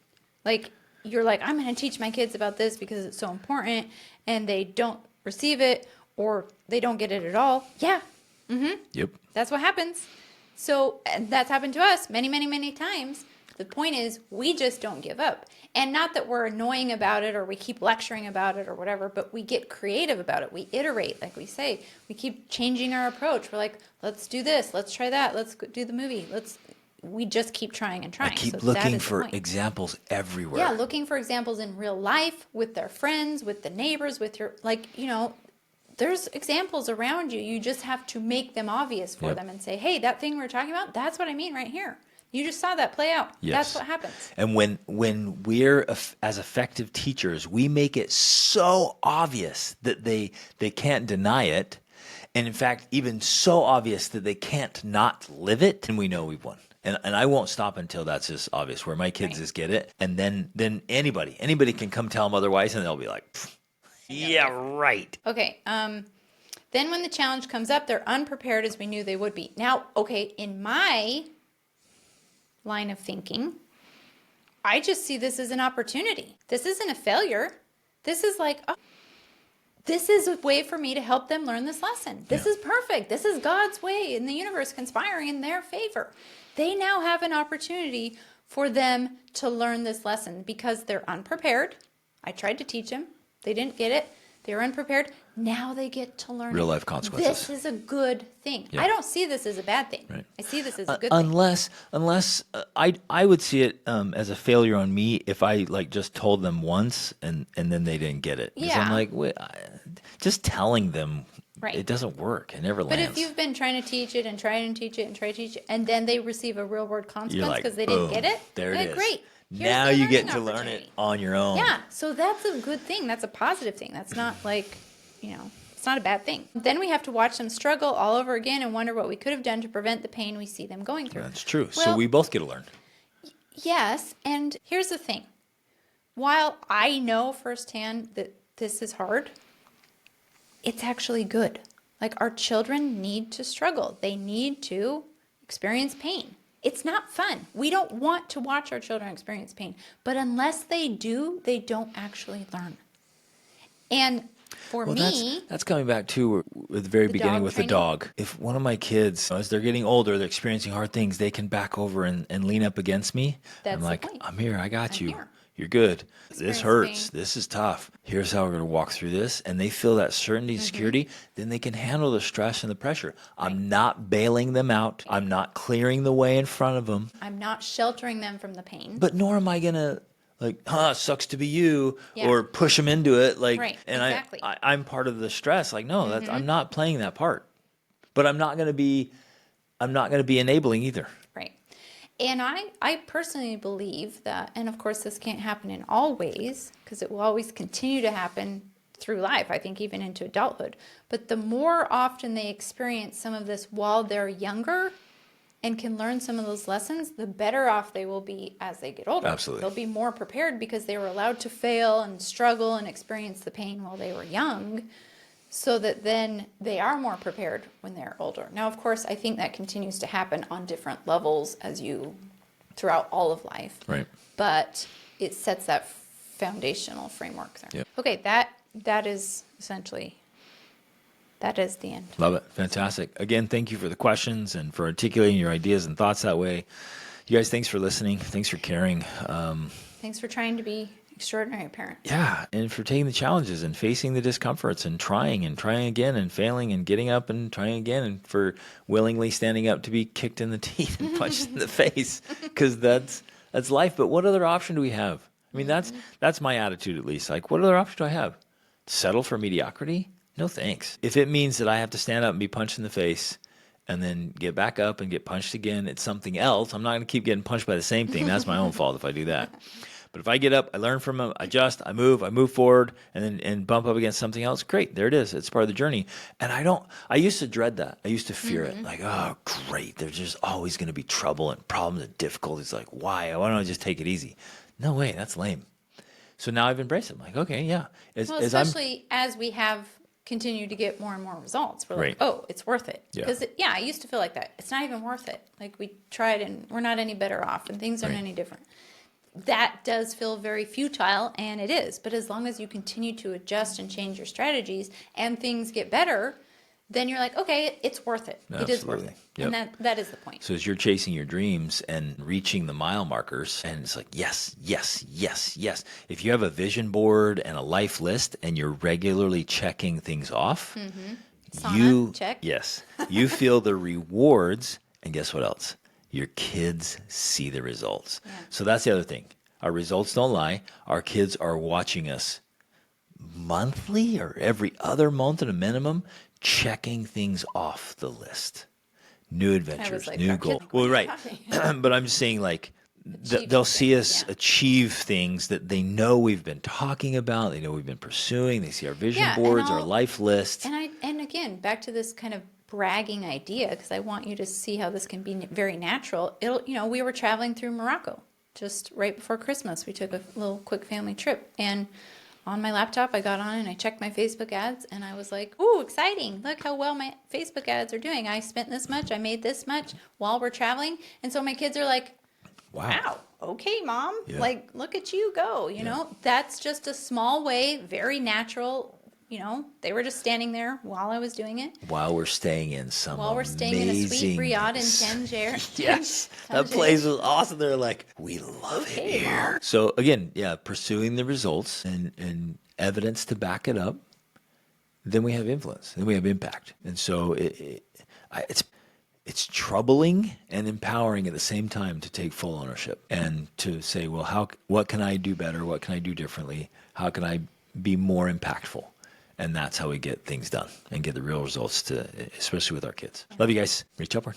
Like, you're like, I'm going to teach my kids about this because it's so important, and they don't receive it, or they don't get it at all. Yeah. Mm-hmm. Yep. That's what happens. So, and that's happened to us many, many, many times. The point is, we just don't give up. And not that we're annoying about it or we keep lecturing about it or whatever, but we get creative about it. We iterate, like we say. We keep changing our approach. We're like, let's do this. Let's try that. Let's do the movie. We just keep trying and trying. I keep looking for examples everywhere. Yeah, looking for examples in real life, with their friends, with the neighbors, with your, there's examples around you. You just have to make them obvious for them and say, hey, that thing we're talking about, that's what I mean right here. You just saw that play out. Yes. That's what happens. And when we're as effective teachers, we make it so obvious that they can't deny it. And in fact, even so obvious that they can't not live it, and we know we've won. And I won't stop until that's just obvious, where my kids just get it. And then anybody can come tell them otherwise, and they'll be like, yeah, right. Okay. Then when the challenge comes up, they're unprepared as we knew they would be. Now, okay, in my line of thinking, I just see this as an opportunity. This isn't a failure. This is like, oh, this is a way for me to help them learn this lesson. This is perfect. This is God's way in the universe conspiring in their favor. They now have an opportunity for them to learn this lesson because they're unprepared. I tried to teach them. They didn't get it. They were unprepared. Now they get to learn real life consequences. This is a good thing. Yeah. I don't see this as a bad thing. Right. I see this as a good thing. Unless I would see it as a failure on me if I just told them once and then they didn't get it. Yeah. I'm like, just telling them, right. It doesn't work. It never lands. But if you've been trying to teach it and try to teach it, and then they receive a real world consequence because they didn't get it, there it is. Great. Now you get to learn it on your own. Yeah, so that's a good thing. That's a positive thing. That's not it's not a bad thing. Then we have to watch them struggle all over again and wonder what we could have done to prevent the pain we see them going through. That's true. Well, so we both get to learn. Yes, and here's the thing. While I know firsthand that this is hard, it's actually good. Like, our children need to struggle. They need to experience pain. It's not fun. We don't want to watch our children experience pain. But unless they do, they don't actually learn. And for me, that's coming back to at the very beginning with the dog. If one of my kids, as they're getting older, they're experiencing hard things, they can back over and lean up against me. I'm like, I'm here. I got you. Here. You're good. This hurts. Pain. This is tough. Here's how we're going to walk through this. And they feel that certainty and security. Then they can handle the stress and the pressure. I'm not bailing them out. I'm not clearing the way in front of them. I'm not sheltering them from the pain. But nor am I going to sucks to be you, or push them into it. And exactly. I'm part of the stress. No, I'm not playing that part. But I'm not going to be enabling either. Right. And I personally believe that, and of course this can't happen in all ways, because it will always continue to happen through life, I think even into adulthood. But the more often they experience some of this while they're younger and can learn some of those lessons, the better off they will be as they get older. Absolutely. They'll be more prepared because they were allowed to fail and struggle and experience the pain while they were young, so that then they are more prepared when they're older. Now, of course, I think that continues to happen on different levels throughout all of life. Right. But it sets that foundational framework there. Yep. Okay, that is essentially, that is the end. Love it. Fantastic. Again, thank you for the questions and for articulating your ideas and thoughts that way. You guys, thanks for listening. Thanks for caring. Thanks for trying to be extraordinary parents. Yeah, and for taking the challenges and facing the discomforts and trying again and failing and getting up and trying again, and for willingly standing up to be kicked in the teeth and punched in the face, because that's life. But what other option do we have? I mean, that's my attitude, at least. What other option do I have? Settle for mediocrity? No thanks. If it means that I have to stand up and be punched in the face and then get back up and get punched again, it's something else. I'm not going to keep getting punched by the same thing. That's my own fault if I do that. But if I get up, I learn from them, I adjust, I move forward, and bump up against something else, great, there it is. It's part of the journey. And I used to dread that. I used to fear it. Oh, great, there's just always going to be trouble and problems and difficulties. Why? Why don't I just take it easy? No way, that's lame. So now I've embraced it. I'm okay, yeah. Especially as we have continued to get more and more results. We're like, oh, it's worth it. Because, I used to feel like that. It's not even worth it. We tried and we're not any better off and things aren't any different. That does feel very futile, and it is. But as long as you continue to adjust and change your strategies and things get better, then you're like, okay, it's worth it. Absolutely. It is worth it. Yep. And that is the point. So as you're chasing your dreams and reaching the mile markers, and it's yes, yes, yes, yes. If you have a vision board and a life list and you're regularly checking things off, Sauna, check. Yes, you feel the rewards, and guess what else? Your kids see the results. Yeah. So that's the other thing. Our results don't lie. Our kids are watching us monthly or every other month at a minimum, checking things off the list. New adventures, new goals. Well, right. But I'm just saying, they'll see us achieve things that they know we've been talking about, they know we've been pursuing, they see our vision boards, our life lists. And again, back to this kind of bragging idea, because I want you to see how this can be very natural. We were traveling through Morocco just right before Christmas. We took a little quick family trip, and on my laptop I got on and I checked my Facebook ads, and I was like, ooh, exciting, look how well my Facebook ads are doing. I spent this much, I made this much while we're traveling. And so my kids are like, wow, okay, Mom, look at you go. You know, that's just a small way, very natural. They were just standing there while I was doing it. While we're staying in a sweet riad in Tangier. Yes, that place was awesome. They're like, we love it here. Mom. So again, pursuing the results and evidence to back it up, then we have influence, then we have impact. And so it's troubling and empowering at the same time to take full ownership and to say, well, what can I do better? What can I do differently? How can I be more impactful? And that's how we get things done and get the real results, especially with our kids. Love you guys. Reach upward.